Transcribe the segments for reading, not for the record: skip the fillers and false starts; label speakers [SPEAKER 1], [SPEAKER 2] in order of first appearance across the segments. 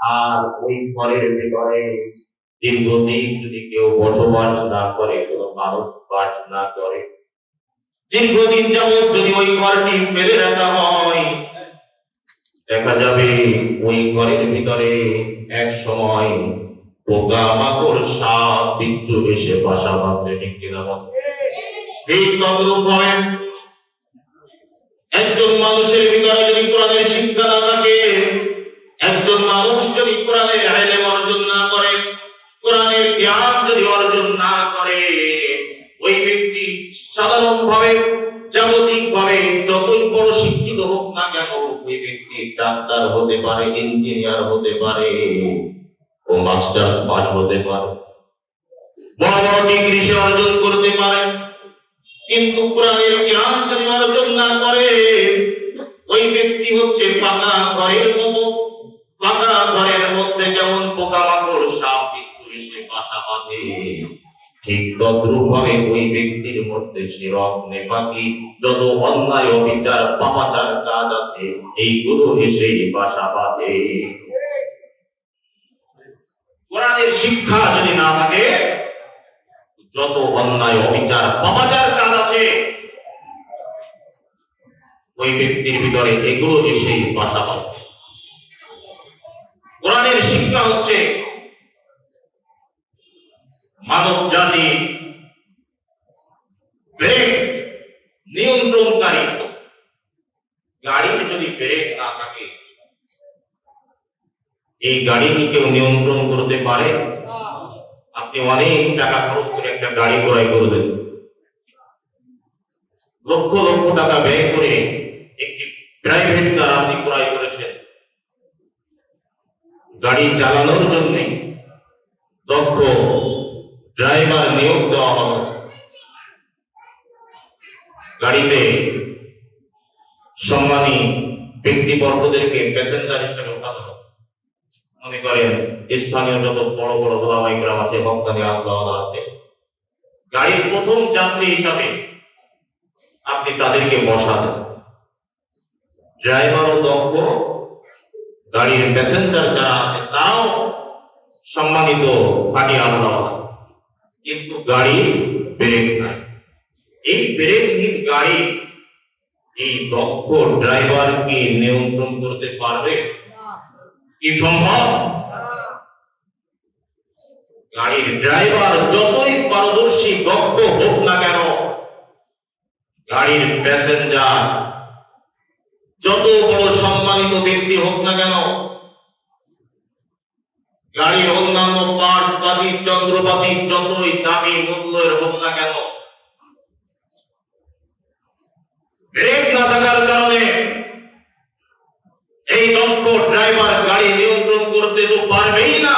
[SPEAKER 1] আর ওই ঘরের ভিতরে দীর্ঘদিন যদি কেউ বসবাস না করে, কোনো মানুষ বাস না করে, দীর্ঘদিন যাবৎ যদি ওই ঘরটি ফেলে রাখা হয়, দেখা যাবে ওই ঘরের ভিতরে এক সময় পোকা মাকড় সাপ বিচ্ছু এসে বাসা বাঁধবে। ঠিক কিনা বলেন? ঠিক তদ্রূপ ভাবে একজন মানুষের ভিতরে যদি কোরআনের শিক্ষা না থাকে, একজন মানুষ যদি কোরআনের ইলম অর্জন না করে, কোরআনের জ্ঞান যদি অর্জন না করে, ওই ব্যক্তি সাধারণভাবে জাগতিকভাবে যতই বড় শিক্ষিত হোক না কেন, ওই ব্যক্তি ডাক্তার হতে পারে, ইঞ্জিনিয়ার হতে পারে, ও মাস্টার্স পাস হতে পারে, বড় বড় ডিগ্রি সে অর্জন করতে পারে, কিন্তু কোরআনের জ্ঞান যদি অর্জন না করে, ওই ব্যক্তি হচ্ছে ফাঁকা ঘরের মতো। ফাঁকা ঘরের মধ্যে যেমন পোকামাকড় সাপ বিচ্ছু এসে বাসা বাঁধে, ঠিক তদ্রূপ ভাবে ওই ব্যক্তির মধ্যে শিরক নেপাকি যত অন্যায় অবিচার পাপাচার কাজ আছে, এইগুলো এসে বাসা বাঁধে। কোরআনের শিক্ষা যদি না থাকে, যত অন্যায় অবিচার পাপাচার কাজ আছে, ওই ব্যক্তির ভিতরে এগুলো এসে বাসা বাঁধে। কোরআনের শিক্ষা হচ্ছে মানব জাতি ব্রেক নিয়ন্ত্রণকারী। গাড়ির যদি ব্রেক না থাকে, এই গাড়ি কি কেউ নিয়ন্ত্রণ করতে পারে? আপনি অনেক টাকা খরচ করে একটা গাড়ি ক্রয় করবেন, লক্ষ লক্ষ টাকা ব্যয় করে একটি প্রাইভেট কার আপনি ক্রয় করেছেন, গাড়ি চালানোর জন্য দক্ষ ড্রাইভার নিয়োগ দেওয়া হলো, গাড়িতে সম্মানী ব্যক্তিবর্গদেরকে প্যাসেঞ্জার হিসেবে ওঠানো হলো। মনে করেন স্থানীয় যত বড় বড় ওলামায়ে কেরাম আছে, হক্কানি আল্লাহওয়ালা আছে, গাড়ির প্রথম যাত্রী হিসাবে আপনি তাদেরকে বসালেন। ড্রাইভারও দক্ষ, গাড়ির প্যাসেঞ্জার যারা আছে তারাও সম্মানিত পার্টি আল্লাহওয়ালা, কিন্তু গাড়ি ব্রেক নাই। এই ব্রেকহীন গাড়ি এই দক্ষ ড্রাইভার কি নিয়ন্ত্রণ করতে পারবে? কি সম্ভব? গাড়ির ড্রাইভার যতই পারদর্শী দক্ষ হোক না কেন, গাড়ির প্যাসেঞ্জার যত বড় সম্মানিত ব্যক্তি হোক না কেন, গাড়ির অন্যান্য পার্টসপাতি যন্ত্রপাতি যতই দামি মূল্যের হোক না কেন, ব্রেক না থাকার কারণে এই দক্ষ ড্রাইভার গাড়ি নিয়ন্ত্রণ করতে তো পারবেই না।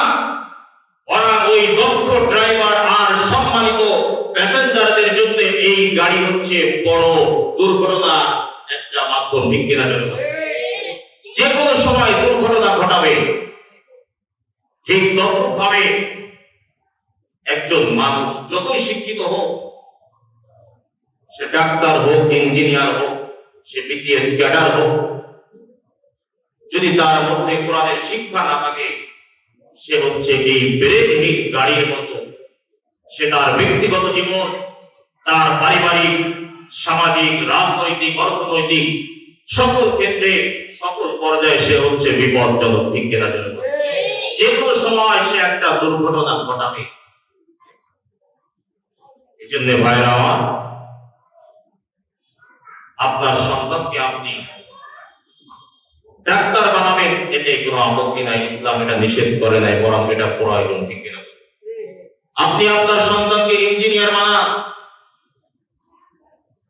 [SPEAKER 1] ওরা ওই দক্ষ ড্রাইভার আর সম্মানিত প্যাসেঞ্জারদের জন্য এই গাড়ি হচ্ছে বড় দুর্ঘটনা একটা মাধ্যম। ঠিক কিনা? যে কোনো সময় দুর্ঘটনা ঘটাবে। ঠিক তদ্রূপ ভাবে একজন মানুষ যতই শিক্ষিত হোক, সে ডাক্তার হোক, ইঞ্জিনিয়ার হোক, সে বিসিএস ক্যাডার হোক, যদি তার মধ্যে কোরআনের শিক্ষা না থাকে, সে হচ্ছে এই ব্রেকহীন গাড়ির মতো। সে তার ব্যক্তিগত জীবন, তার পারিবারিক, সামাজিক, রাজনৈতিক, অর্থনৈতিক সকল ক্ষেত্রে, সকল পর্যায়ে সে হচ্ছে বিপজ্জনক। ঠিক কিনা? যে কোনো সময় সে একটা দুর্ঘটনা ঘটাবে। এই জন্য ভাইরা আমার, আপনার সন্তানকে আপনি ডাক্তার বানাবেন, এতে কোনো আপত্তি নাই, ইসলাম এটা নিষেধ করে নাই, বরং এটা প্রয়োজন। ঠিক কিনা? আপনি আপনার সন্তানকে ইঞ্জিনিয়ার বানান,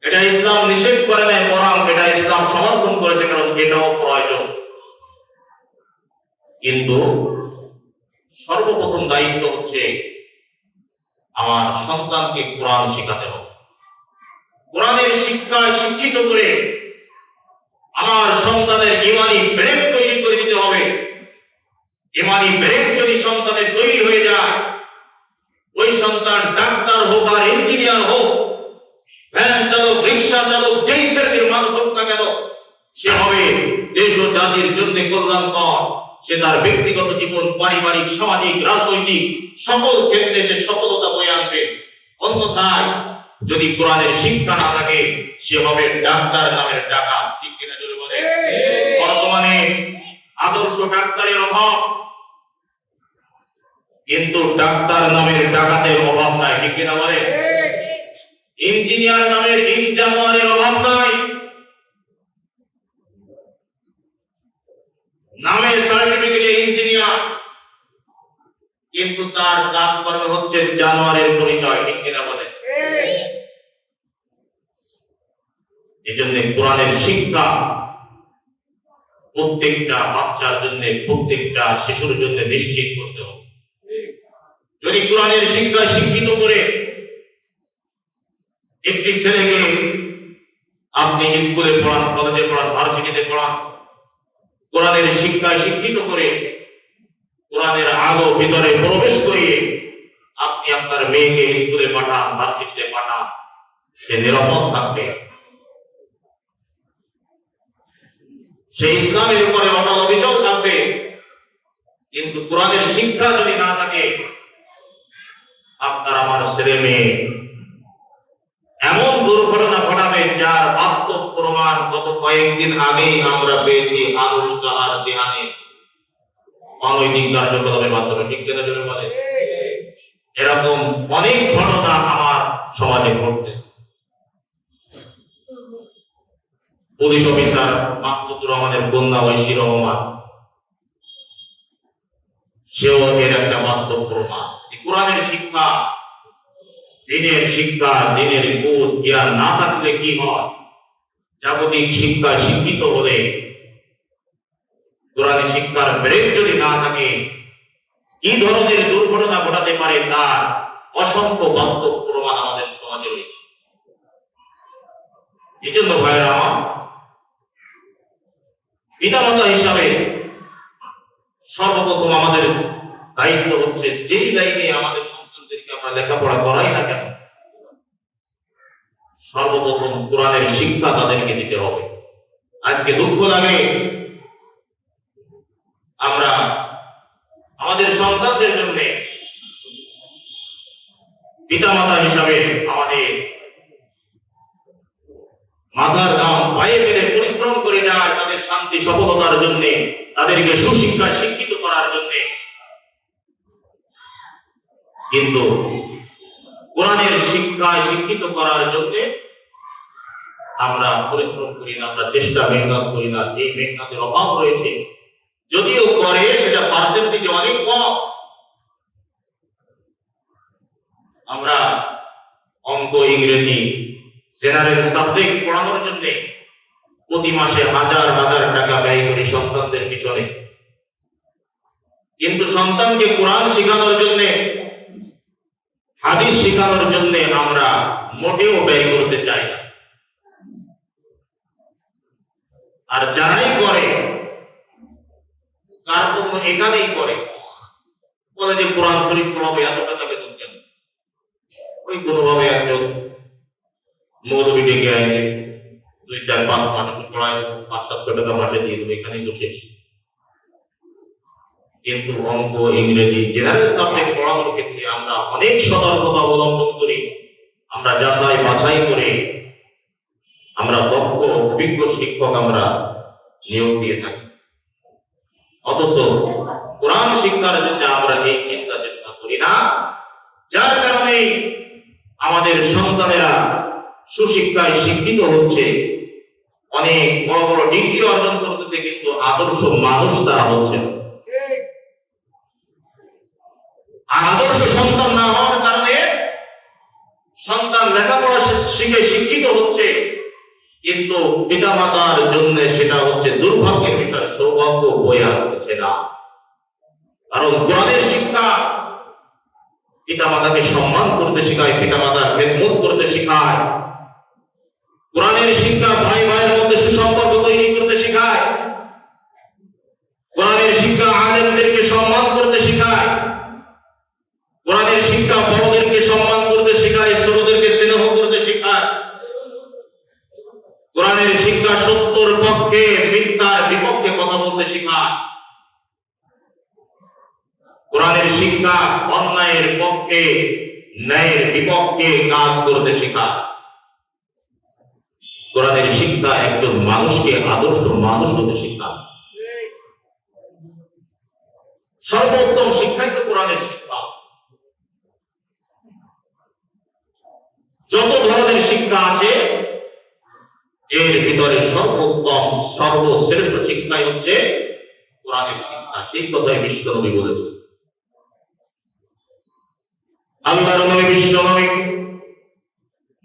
[SPEAKER 1] এটা ইসলাম নিষেধ করে নাই, বরং এটা ইসলাম সমর্থন করেছে, কারণ এটাও প্রয়োজন। কিন্তু সর্বপ্রথম দায়িত্ব হচ্ছে আমার সন্তানকে কোরআন শেখাতে হবে। কোরআনের শিক্ষায় শিক্ষিত করে আমার সন্তানের ঈমানি ব্রেক তৈরি করে দিতে হবে। ঈমানি ব্রেক যদি সন্তানের তৈরি হয়ে যায়, ওই সন্তান ডাক্তার হোক আর ইঞ্জিনিয়ার হোক, ভ্যান চালক, রিক্সা চালক, যেই শ্রেণীর মানুষ হোক না কেন, সে হবে দেশ ও জাতির জন্য কল্যাণকর। সে তার ব্যক্তিগত জীবন, পারিবারিক, সামাজিক, রাজনৈতিক সকল ক্ষেত্রে সে সফলতা বয়ে আনবে। অন্যথায় যদি কোরআনের শিক্ষা না থাকে, সে হবে ডাক্তার নামের ডাকাত। ঠিক কিনা জোরে বলে? বর্তমানে আদর্শ ডাক্তারের অভাব, কিন্তু ডাক্তার নামের ডাকাতের অভাব নাই। ঠিক কিনা বলে? ইঞ্জিনিয়ার নামের ইনজানোয়ারের অভাব নাই। নামে সার্টিফিকেটে ইঞ্জিনিয়ার, কিন্তু তার কাজকর্মে হচ্ছে জানোয়ারের পরিচয়। ঠিক কিনা বলে? এজন্য কোরআনের শিক্ষা প্রত্যেকটা বাচ্চার জন্য, প্রত্যেকটা শিশুর জন্য নিশ্চিত করতে হবে। যদি কোরআনের শিক্ষা শিক্ষিত করে একটি ছেলেকে আপনি স্কুলে পড়ান, কলেজে পড়ান, ভার্সিটিতে পড়ান, কোরআনের শিক্ষায় শিক্ষিত করে কোরআনের আলো ভিতরে প্রবেশ করিয়ে আপনি আপনার মেয়েকে স্কুলে পাঠান, ভার্সিটিতে পাঠান, সে নিরাপদ থাকবে, সে ইসলামের উপরে অটল অবিচল থাকবে। কিন্তু কোরআনের শিক্ষা যদি না থাকে, আপনার আমার ছেলে মেয়ে এমন দুর্ঘটনা ঘটাবে যার বাস্তব প্রমাণ গত কয়েকদিন আগেই আমরা পেয়েছি আনুষ্কা আর দেহানে অনৈতিক কার্যকলাপের মাধ্যমে। ঠিক কিনা জোরে বলে? এরকম অনেক ঘটনা আমার সমাজে ঘটতেছে। পুলিশ অফিসার মাহমুদুর রহমানের কন্যা ঐশী রহমান, সেও এর একটা বাস্তব প্রমাণ। কোরআনের শিক্ষা, দিনের শিক্ষা, দিনের বুঝ জ্ঞান না থাকলে কি হয়? জাগতিক শিক্ষা শিক্ষিত হলে কোরআনের শিক্ষার ব্রেক যদি না থাকে, কি ধরনের দুর্ঘটনা ঘটাতে পারে তার অসংখ্য বাস্তব প্রমাণ আমাদের সমাজে রয়েছে। এই জন্য ভাইরা আমার, পিতামাতা হিসাবে সর্বপ্রথম আমাদের দায়িত্ব হচ্ছে, যেই দায়িত্বে আমাদের সন্তানদেরকে আমরা লেখাপড়া করাই না কেন, সর্বপ্রথম কোরআনের শিক্ষা তাদেরকে দিতে হবে। আজকে দুঃখ লাগে, আমরা আমাদের সন্তানদের জন্য পিতামাতা হিসাবে আমাদের মাথার ঘাম পায়ে ফেলে পরিশ্রম করে যায় তাদের শান্তি সফলতার জন্য, তাদেরকে সুশিক্ষা শিক্ষিত করার জন্য। কিন্তু কোরআনের শিক্ষায় শিক্ষিত করার জন্য আমরা পরিশ্রম করি না, আমরা চেষ্টা মেহনত করি না। এই মেহনতের অভাব রয়েছে, যদিও করে সেটা পার্সেন্টেজে অনেক কম। আমরা অঙ্ক, ইংরেজি, জেনারেল সাবজেক্ট পড়ানোর জন্য প্রতি মাসে হাজার হাজার টাকা ব্যয় করি সন্তানদের পিছনে, কিন্তু সন্তানকে কোরআন শেখানোর জন্য, হাদিস শেখানোর জন্য আমরা মোটেও ব্যয় করতে চাই না। আর যারাই করে তার জন্য এখানেই করে, বলে যে কোরআন শরীফ পড়াবো, এত টাকা বেতন কেন? ওই কোনোভাবে একজন মৌলবি ডেকে আইনে 2-4-5 মাস পড়ায় 500-700 টাকা মাসে দিয়ে দেবে, এখানেই তো শেষ। কিন্তু অঙ্ক, ইংরেজি, জেনারেল সাবজেক্ট পড়ানোর ক্ষেত্রে আমরা অনেক সতর্কতা অবলম্বন করি। আমরা যাচাই বাছাই করে আমরা দক্ষ অভিজ্ঞ শিক্ষক আমরা নিয়োগ দিয়ে থাকি। অথচ কোরআন শিক্ষার জন্য আমরা এই চিন্তা চেতনা করি না, যার কারণে আমাদের সন্তানেরা সুশিক্ষায় শিক্ষিত হচ্ছে, অনেক বড় বড় ডিগ্রি অর্জন করতেছে, কিন্তু আদর্শ মানুষ তারা হচ্ছে না। আর আদর্শ সন্তান না হওয়ার কারণে সন্তান লেখাপড়া শিখে শিক্ষিত হচ্ছে, কিন্তু পিতা মাতার জন্য সেটা হচ্ছে দুর্ভাগ্যের বিষয়, সৌভাগ্য বয়ে আনতেছে না। কারণ কোরআনের শিক্ষা পিতা মাতাকে সম্মান করতে শেখায়, পিতা মাতার খেদমত করতে শেখায়। কোরআনের শিক্ষা ভাই ভাইয়ের মধ্যে সুসম্পর্ক তৈরি করতে শেখায়। কোরআনের শিক্ষা আলেমদেরকে সম্মান করতে শেখায়। কোরআনের শিক্ষা বড়দেরকে সম্মান করতে শেখায়, ছোটদেরকে স্নেহ করতে শেখায়। কোরআনের শিক্ষা সত্যর পক্ষে, মিথ্যার বিপক্ষে কথা বলতে শেখায়। কোরআনের শিক্ষা অন্যায়ের পক্ষে, ন্যায়ের বিপক্ষে কাজ করতে শেখায়। কোরআনের শিক্ষা একজন মানুষকে আদর্শ মানুষ হতে শেখায়। সর্বোত্তম শিক্ষাই তো কোরআনের শিক্ষা। যত ধরনের শিক্ষা আছে এর ভিতরে সর্বোত্তম সর্বশ্রেষ্ঠ শিক্ষাই হচ্ছে কোরআনের শিক্ষা। সেই কথাই বিশ্বনবী বলেছেন। আল্লাহর নবী বিশ্বনবী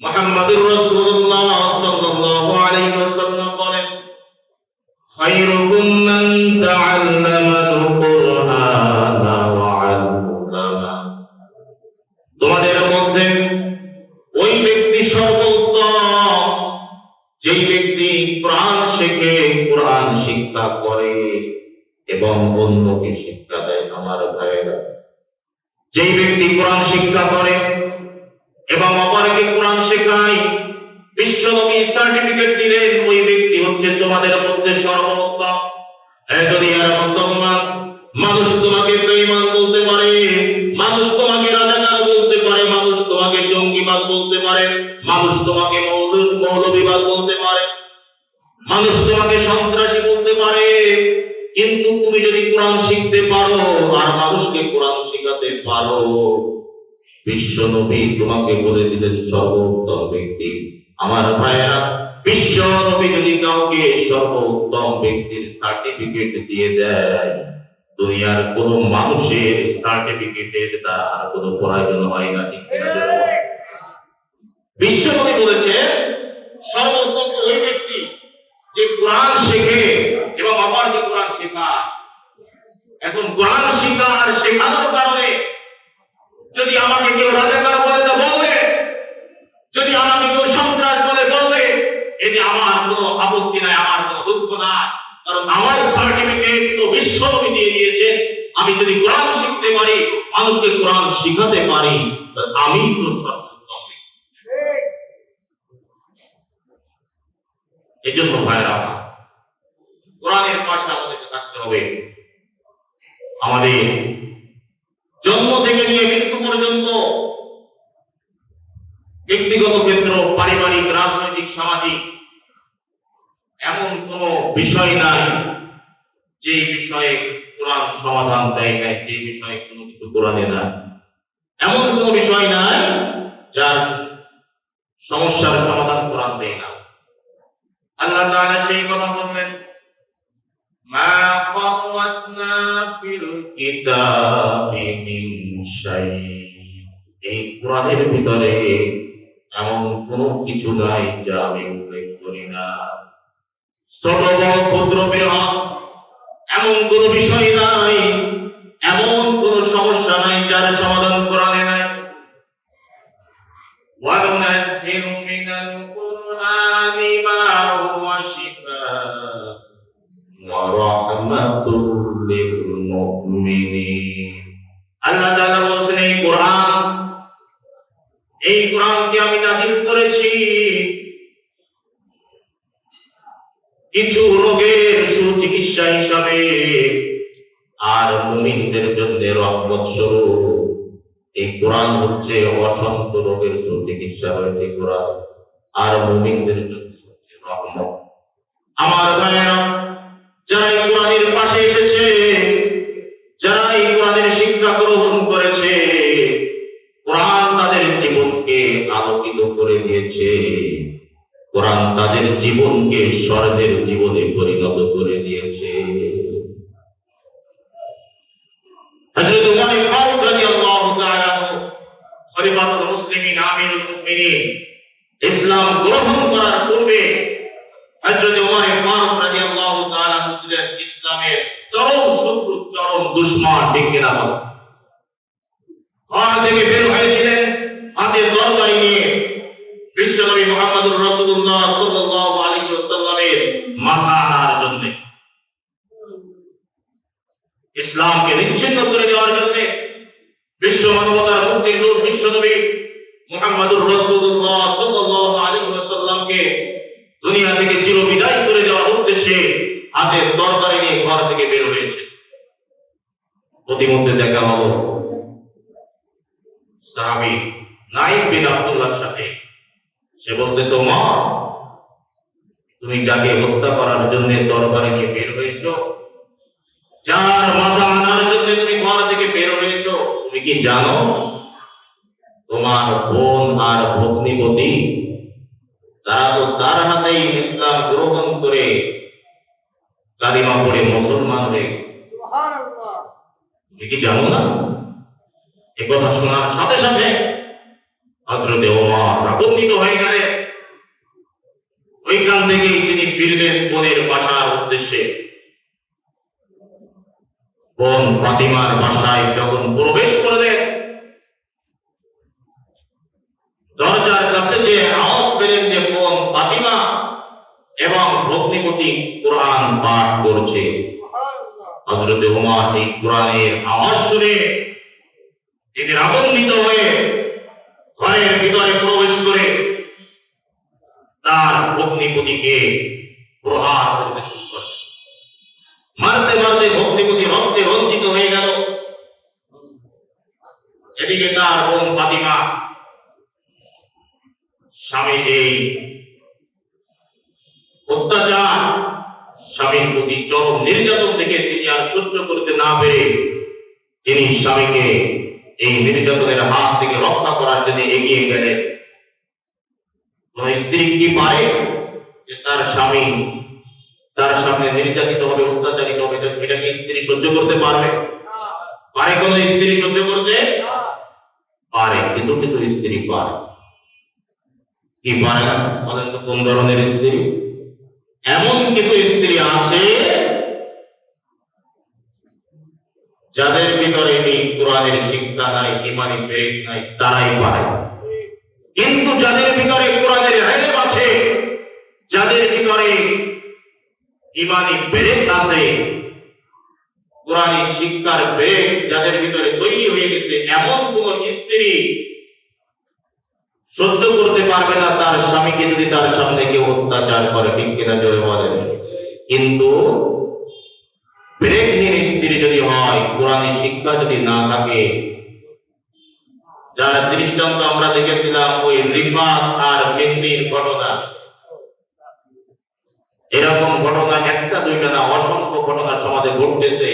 [SPEAKER 1] মুহাম্মদুর রাসূলুল্লাহ সাল্লাল্লাহু আলাইহি ওয়াসাল্লাম বলেন, খায়রুকুম মান তাআল্লামাল কুরআনা ওয়া আল্লামা। তোমাদের মধ্যে ওই ব্যক্তি সর্বোত্তম যেই ব্যক্তি কোরআন শেখে, কোরআন শিক্ষা করে এবং অন্যকে শিক্ষা দেয়। আমার ভাইয়েরা, যেই ব্যক্তি কোরআন শিক্ষা করে এবং অপরকে কোরআন শেখায়, বিশ্বনবী সার্টিফিকেট দিলেন ওই ব্যক্তি হচ্ছে তোমাদের মধ্যে সর্বোত্তম। দুনিয়ার মুসলমান, মানুষ তোমাকে বেঈমান বলতে পারে, মানুষ তোমাকে রাজাকার বলতে পারে, মানুষ তোমাকে জঙ্গিবাদ বলতে পারে, মানুষ তোমাকে মৌলবিবাদ বলতে পারে, মানুষ তোমাকে সন্ত্রাসী বলতে পারে, কিন্তু তুমি যদি কোরআন শিখতে পারো আর মানুষকে কোরআন শেখাতে পারো, বিশ্বনবী তোমাকে বলে দিলেন সর্বোত্তম ব্যক্তি। আমার ভাইয়েরা, বিশ্বনবী যদি কাউকে সর্বোত্তম ব্যক্তির সার্টিফিকেট দিয়ে দেয়, দুনিয়ার কোন মানুষের সার্টিফিকেটের তার কোনো প্রয়োজন হয় না। বিশ্বনবী বলেছেন সর্বোত্তম ওই ব্যক্তি যে কোরআন শেখে এবং অপরকে কোরআন শেখায়। এখন কোরআন শিক্ষা আর শেখানোর কারণে যদি আমাকে কেউ রাজাকার বলে তা বলবে, যদি আমাকে কেউ সন্ত্রাস বলে বলবে, এতে আমার কোনো আপত্তি নাই, আমার কোনো দুঃখ নাই, কারণ আমার সার্টিফিকেট তো বিশ্বনবী দিয়ে দিয়েছেন। আমি যদি কোরআন শিখতে পারি, মানুষকে কোরআন শিখাতে পারি, আমি তো সর্বোত্তম। এজন্য ভাইরা, কোরআনের পাশে আমাদেরকে থাকতে হবে। আমাদের জন্ম থেকে নিয়ে মৃত্যু পর্যন্ত ব্যক্তিগত ক্ষেত্র, পারিবারিক, রাজনৈতিক, সামাজিক এমন কোন বিষয় নাই যে বিষয়ে কোরআন সমাধান দেয় নাই, যে বিষয়ে কোনো কিছু কোরআনে নাই। এমন কোন বিষয় নাই যার সমস্যার সমাধান কোরআন দেয় না। আল্লাহ তাআলা সেই কথা বললেন, মা ফাররাতনা ফিল কিতাবি মিন শাই। এই কোরআনের ভিতরে এমন কোনো কিছু নাই যা আমি উল্লেখ করি না। ছোট বড় ক্ষুদ্র বৃহৎ এমন কোন বিষয় নাই, এমন কোন সমস্যা নাই যার সমাধান কোরআনে নাই। وَنُنَزِّلُ مِنَ الْقُرْآنِ مَا هُوَ شِفَاءٌ وَرَحْمَةٌ لِلْمُؤْمِنِينَ। আল্লাহ তাআলা বলেছেন এই কোরআনকে আমি নাযিল করেছি কিছু রোগের সুচিকিৎসা হিসাবে, আর মুমিনদের জন্য রহমত স্বরূপ। এই কোরআন হচ্ছে অসংখ্য রোগের সুচিকিৎসা হয়েছে কোরআন, আর মুমিনদের জন্য হচ্ছে রহমত। আমার ভাইয়েরা, যারা এই কোরআনের পাশে এসেছে, যারা এই কোরআনের শিক্ষা গ্রহণ করেছে, কোরআন তাদের জীবনকে আলোকিত করে দিয়েছে, কোরআন তাদের জীবনকে স্বর্গের জীবনে পরিণত করে দিয়েছে। হযরত উমর ফারুক রাদিয়াল্লাহু তাআলা আনহু, খলিফাতুল মুসলিমিন, আমিরুল মুমিনিন, ইসলাম গ্রহণ করার পূর্বে হযরত উমর ফারুক রাদিয়াল্লাহু তাআলা আনহু ছিলেন ইসলামের চরম শত্রু, চরম দুশমন। ঠিক কিনা বল? ঘর থেকে বের হয়েছিলেন হাতে তরবারি নিয়ে বিশ্বনবী মুহাম্মদুর রাসূলুল্লাহ সাল্লাল্লাহু আলাইহি ওয়াসাল্লামের মাথা আনার জন্য, ইসলামকে নিচ্ছিন্ন করে দেওয়ার জন্য, বিশ্ব মানবতার মুক্তির দূত বিশ্বনবী মুহাম্মদুর রাসূলুল্লাহ সাল্লাল্লাহু আলাইহি ওয়াসাল্লামকে দুনিয়া থেকে চিরবিদায় করে দেওয়ার উদ্দেশ্যে হাতে তরবারি নিয়ে ঘর থেকে বের হয়েছে। প্রতিমধ্যে দেখা হলো সাহাবী নাইম বিন আব্দুল্লাহর সাথে। সে বলতেছে, ওমর, তুমি যাকে হত্যা করার জন্য দরবারে নিয়ে বের হয়েছ, যার মাথা আনার জন্য তুমি ঘর থেকে বের হয়েছ, তুমি কি জানো তোমার বোন আর ভগ্নিপতি তারা তো তার হাতেই ইসলাম গ্রহণ করে কালিমা পড়ে মুসলমান হয়ে গেছে। সুবহানাল্লাহ। তুমি কি জানো না? এ কথা শোনার সাথে সাথে হযরত ওমর রাগান্বিত হয়ে গেলেন। ওইখান থেকেই তিনি ফিরলেন বোনের বাসার উদ্দেশ্যে। বোন ফাতিমার বাসায় যখন প্রবেশ করলেন, দরজার কাছে যে আওয়াজ পেলেন যে বোন ফাতিমা এবং ভগ্নিপতি কোরআন পাঠ করছে। হযরত ওমর এই কোরআনের আওয়াজ শুনে তিনি রাগান্বিত হয়ে ঘরের ভিতরে প্রবেশ করে তার ভগ্নিপতিকে প্রহার করতে শুরু করলেন। মারতে মারতে ভগ্নিপতি রক্তে রঞ্জিত হয়ে গেল। এদিকে তার বোন ফাতিমা স্বামীর এই অত্যাচার, স্বামীর প্রতি চরম নির্যাতন থেকে তিনি আর সহ্য করতে না পেরে তিনি স্বামীকে এই নির্যাতনের হাত থেকে রক্ষা করার জন্য এগিয়ে গেলেন। কোন স্ত্রী কি পারে যে তার স্বামী তার সামনে নির্যাতিত হবে, অত্যাচারিত হবে? এটা কি স্ত্রী সহ্য করতে পারবে? পারে কোন স্ত্রী সহ্য করতে? পারে। কিছু কিছু স্ত্রী পারে। কি পারে না? বলেন তো কোন ধরনের স্ত্রী? এমন কিছু স্ত্রী আছে যাদের ভিতরে এই কোরআনের শিক্ষা নাই, ঈমানি পেরেক নাই, তারাই পারে। কিন্তু যাদের ভিতরে কোরআনের ইলম আছে, যাদের ভিতরে ঈমানি পেরেক আছে, কোরআনের শিক্ষার পেরেক যাদের ভিতরে তৈরি হয়ে গেছে, এমন কোন স্ত্রী সহ্য করতে পারবে না তার স্বামীকে যদি তার সামনে কেউ অত্যাচার করে। ঠিক কিনা জোরে বলেন? কিন্তু পেরেকহীন স্ত্রী যদি হয়, কোরআনের শিক্ষা যদি না থাকে, যার দৃষ্টান্ত আমরা দেখেছিলাম ওই রিফাত আর মিন্নির ঘটনা, এরকম ঘটনা একটা দুইটা না, অসংখ্য ঘটনা সমাজে ঘটতেছে।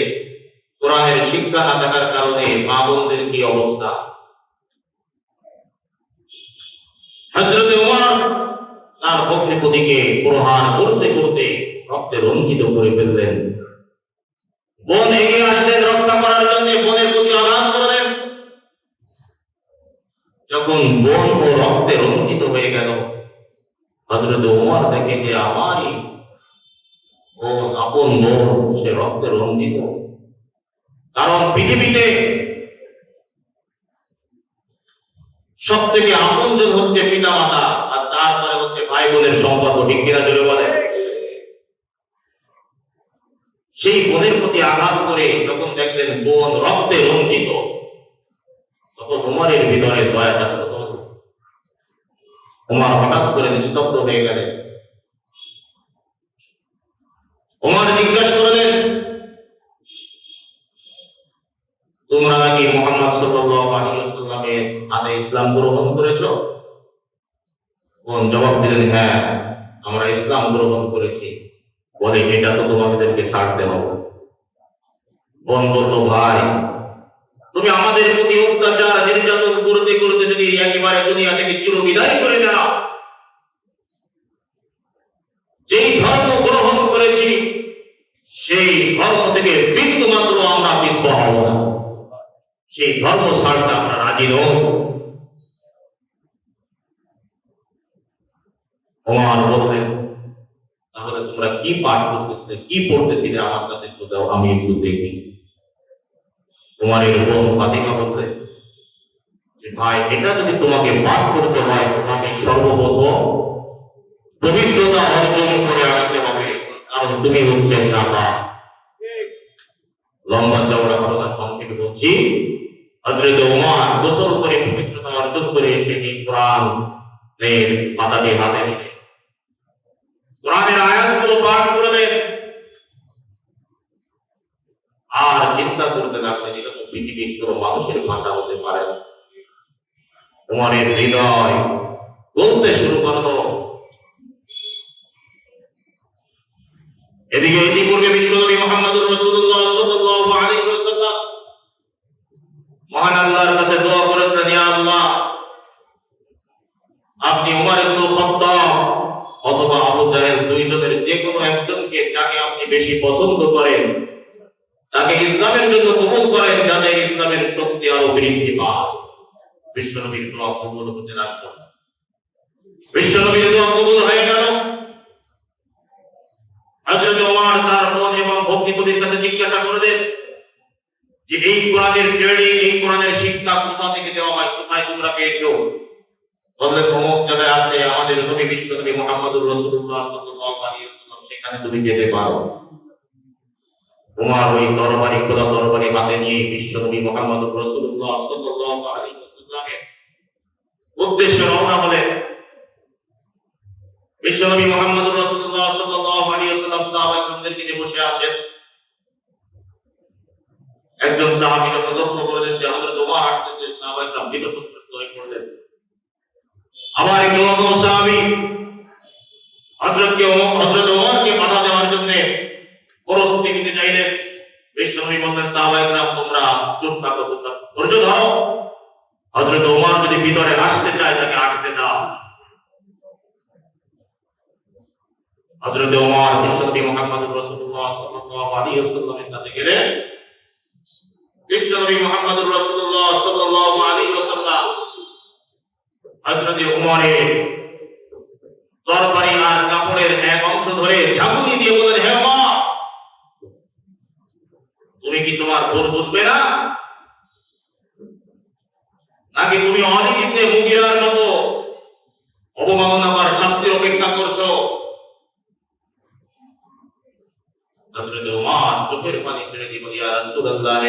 [SPEAKER 1] কোরআনের শিক্ষা না থাকার কারণে মা বোনদের কি অবস্থা। হযরত ওমর তার ভগ্নিপতিকে প্রহার করতে করতে রক্তে রঞ্জিত করে ফেললেন। বোন এগিয়ে আসলেন রক্ষা করার জন্য, বোনের প্রতি আঘাত করলেন। যখন বোন ও রক্তে রঞ্জিত হয়ে গেল, হযরত ওমর দেখে যে আমারই বোন, আপন বোন, সে রক্তে রঞ্জিত। কারণ পৃথিবীতে সব থেকে আপনজন হচ্ছে পিতা মাতা, আর তারপরে হচ্ছে ভাই বোনের সম্পর্ক। ঠিক কিনা জোরে বলে? সেই বোনের প্রতি আঘাত করে যখন দেখলেন বোন রক্তে রঞ্জিত, তখন ওমরের ভিতরে দয়া জাগ্রত হল। ওমর হঠাৎ করে নিস্তব্ধ হয়ে গেলেন। ওমর জিজ্ঞাসা করলেন, তোমরা নাকি মুহাম্মদ সাল্লাল্লাহু আলাইহি ওয়াসাল্লামের হাতে ইসলাম গ্রহণ করেছো? বোন জবাব দিলেন, হ্যাঁ, আমরা ইসলাম গ্রহণ করেছি। বলে, এটা তো তোমাদেরকে ছাড়তে হবে। বোন বলল, ভাই, তুমি আমাদের প্রতি অত্যাচার নির্যাতন করতে করতে যদি একেবারে দুনিয়া থেকে চিরবিদায় করে নাও, যেই ধর্ম গ্রহণ করেছি সেই ধর্ম থেকে বিন্দু মাত্র আমরা পিছপা হব না, সেই ধর্ম ছাড়তে আমরা রাজি নই। ওমর বললেন, তাহলে তোমরা কি পাঠ করতেছিলে, কি পড়তেছিলে, আমার কাছে একটু দাও, আমি একটু দেখি। ওমরের বোন ফাতিমা বললেন যে, ভাই, এটা যদি তোমাকে পাঠ করতে হয়, তোমাকে সর্বপ্রথম পবিত্রতা অর্জন করে আসতে হবে, কারণ তুমি হচ্ছে নাপাক। লম্বা চওড়া ঘটনা সংক্ষেপে বলছি। হযরত ওমর গোসল করে পবিত্রতা অর্জন করে এসে এই কোরআনের পাতাটি হাতে নিলেন, কোরআনের আয়াতগুলো পাঠ করলেন। আর চিন্তা করতে লাগলেন এটা তো পৃথিবীর কোনো মানুষের ভাষা হতে পারে না। উমরের হৃদয় বলতে শুরু করলো। এদিকে ইতিপূর্বে বিশ্বনবী মুহাম্মদুর রাসূলুল্লাহ সাল্লাল্লাহু আলাইহি ওয়াসাল্লাম মহান আল্লাহর কাছে দোয়া করেছিলেন, ইয়া আল্লাহ, আপনি উমর ইবনে খাত্তাব অথবা আবু জাহেল দুইজনের যে কোনো একজনকে, যাকে আপনি বেশি পছন্দ করেন, তাকে ইসলামের জন্য কবুল করেন, যাতে ইসলামের শক্তি আরো বৃদ্ধি পায়। বিশ্বনবীর দোয়া কবুল হতে লাগলো। বিশ্বনবীর দোয়া কবুল হয়ে গেল। হযরত ওমর তার বোন এবং ভগ্নিপতির কাছে জিজ্ঞাসা করলেন যে এই কোরআনের ট্রেনিং, এই কোরআনের শিক্ষা কোথা থেকে দেওয়া হয়, কোথায় তোমরা পেয়েছো? বললেন অমুক জায়গায় আছে, আমাদের নবী বিশ্বনবী মুহাম্মদুর রাসূলুল্লাহ সাল্লাল্লাহু আলাইহি ওয়াসাল্লাম, সেখানে তুমি যেতে পারো। ওমর ওই তরবারি, খোলা তরবারি হাতে নিয়ে বিশ্বনবী মুহাম্মদুর রাসূলুল্লাহ সাল্লাল্লাহু আলাইহি ওয়াসাল্লামের উদ্দেশ্যে রওনা হলেন। বিশ্বনবী মুহাম্মদুর রাসূলুল্লাহ সাল্লাল্লাহু আলাইহি ওয়াসাল্লাম সাহাবায়ে-কেরামদেরকে নিয়ে বসে আছেন। একজন সাহাবী যখন লক্ষ্য করলেন যে হযরত ওমর আসতেছে, সাহাবায়ে-কেরাম ভীত সন্ত্রস্ত হয়ে পড়লেন। আবার একজন সাহাবী হযরত ওমরকে বাধা দেওয়ার জন্য প্রস্তুতি নিতে চাইলেন। বিশ্বনবী বললেন, সাহাবায়ে-কেরাম তোমরা চুপ থাকো, তোমরা ধৈর্য ধরো। হযরত ওমর যদি ভিতরে আসতে চায় তাকে আসতে দাও। হযরত ওমর বিশ্বনবী মুহাম্মদুর রাসূলুল্লাহ সাল্লাল্লাহু আলাইহি ওয়াসাল্লামের কাছে গেলেন। বিশ্বনবী মুহাম্মদুর রাসূলুল্লাহ সাল্লাল্লাহু আলাইহি ওয়াসাল্লাম হযরত ওমরের তরবারি আর কাপড়ের এক অংশ ধরে ঝাঁকুনি দিয়ে বলেন, হে ওমর, তুমি কি তোমার ভুল বুঝবে না, নাকি তুমি ওয়ালিদ ইবনে মুগীরার মতো অবমাননাকর শাস্তির অপেক্ষা করছো? হযরত ওমর চোখের পানি ছেড়ে দিয়ে বলে, ইয়া রাসূলুল্লাহ,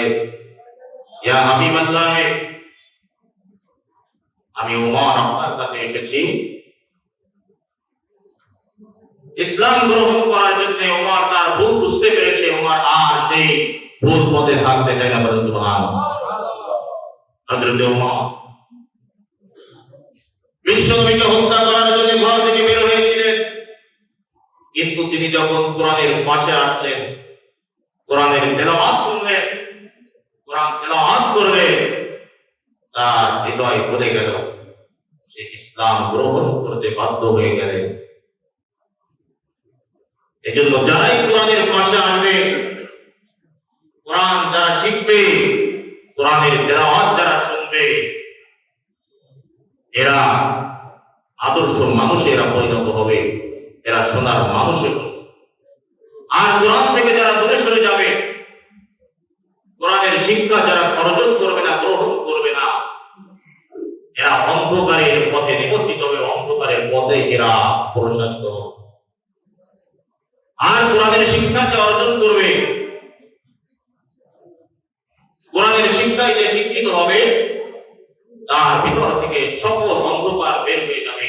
[SPEAKER 1] ইয়া হাবিবাল্লাহ, আমি ওমর আপনার কাছে এসেছি ইসলাম গ্রহণ করার জন্য। ওমর তার ভুল বুঝতে পেরেছে, ওমর আর সেই ভুল পথে থাকতে চায় না। বলেন সুবহানাল্লাহ। হযরত ওমর বিশ্বনবীকে হত্যা করার জন্য ঘর থেকে বের হয়েছিলেন, কিন্তু তিনি যখন কোরআনের পাশে আসলেন, কোরআনের তেলাওয়াত শুনলেন, কোরআন তেলাওয়াত করলেন, তার হৃদয় বলে গেল, সে ইসলাম গ্রহণ করতে বাধ্য হয়ে গেলেন। এজন্য যারাই কোরআনের পাশে আসবে, কোরআন যারা শিখবে, কোরআনের তেলাওয়াত যারা শুনবে, এরা আদর্শ মানুষেরা পরিণত হবে, এরা সোনার মানুষে। আর কোরআন থেকে যারা দূরে সরে যাবে, কোরআনের শিক্ষা যারা অর্জন করবে না, গ্রহণ করবে না, এরা অন্ধকারের পথে নিমজ্জিত হবে, অন্ধকারের পথে এরা প্রসারিত হবে। আর কোরআনের শিক্ষা যে অর্জন করবে, কোরআনের শিক্ষায় যে শিক্ষিত হবে, তার ভিতর থেকে সকল অন্ধকার বের হয়ে যাবে।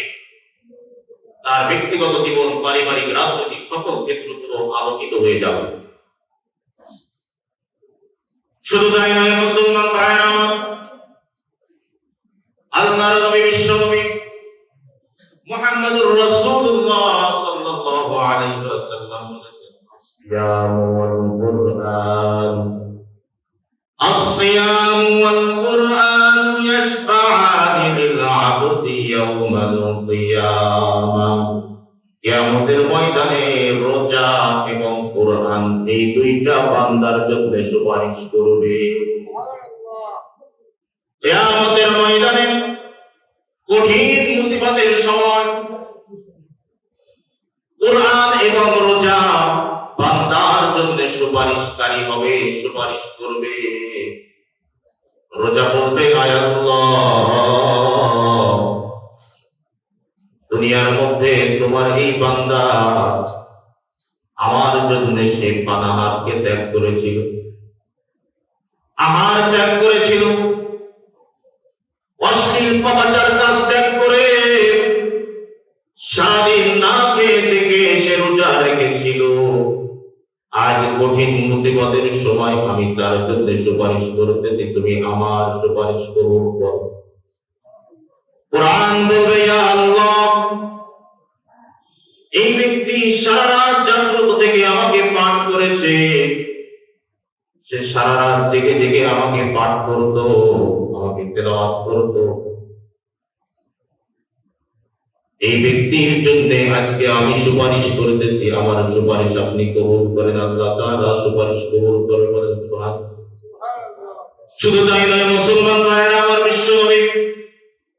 [SPEAKER 1] তার ব্যক্তিগত জীবন, পারিবারিক, রাজনৈতিক সকল ক্ষেত্রগুলো আলোকিত হয়ে যাবে। শুধু তাই নয় মুসলমান ভাইরা, আল্লাহর নবী বিশ্বনবী মুহাম্মদুর রাসূলুল্লাহ সাল্লাল্লাহু আলাইহি ওয়াসাল্লাম বলেছেন, আসিয়াম ওয়াল কুরআন, আসিয়াম ওয়াল কুরআন ইয়াশফাআনি লিল আবদি ইয়াওমাল কিয়ামাহ। কিয়ামতের ময়দানে রোজা এবং কোরআন এই দুইটা বান্দার জন্য সুপারিশ করবে। কিয়ামতের ময়দানে কঠিন মুসিবতের সময় কোরআন এবং রোজা বান্দার জন্য সুপারিশকারী হবে, সুপারিশ করবে। রোজা বলবে, আয় আল্লাহ, দুনিয়ার মধ্যে তোমার এই বান্দা আমার জন্য সে পানাহারকে ত্যাগ করেছিল, আহার ত্যাগ করেছিল, অশ্লীল পাপাচার কাজ ত্যাগ করে সারাদিন না খেয়ে থেকে সে রোজা রেখেছিল। আজ কঠিন মুসিবতের সময় আমি তার জন্য সুপারিশ করতেছি, তুমি আমার সুপারিশ কবুল করো। কোরআন বলবে, ইয়া আল্লাহ, এই ব্যক্তি সারা রাত জাগ্রত থেকে আমাকে পাঠ করেছে, সে সারা রাত জেগে জেগে আমাকে পাঠ করতো, আমাকে তেলাওয়াত করতো। এই ব্যক্তির জন্য আজকে আমি সুপারিশ করতেছি, আমার সুপারিশ আপনি কবুল করেন। আল্লাহ তাআলা সুপারিশ কবুল করে বলেন সুবহানাল্লাহ। শুধু তাই নয় মুসলমান ভাইরা, আমার বিশ্বনবী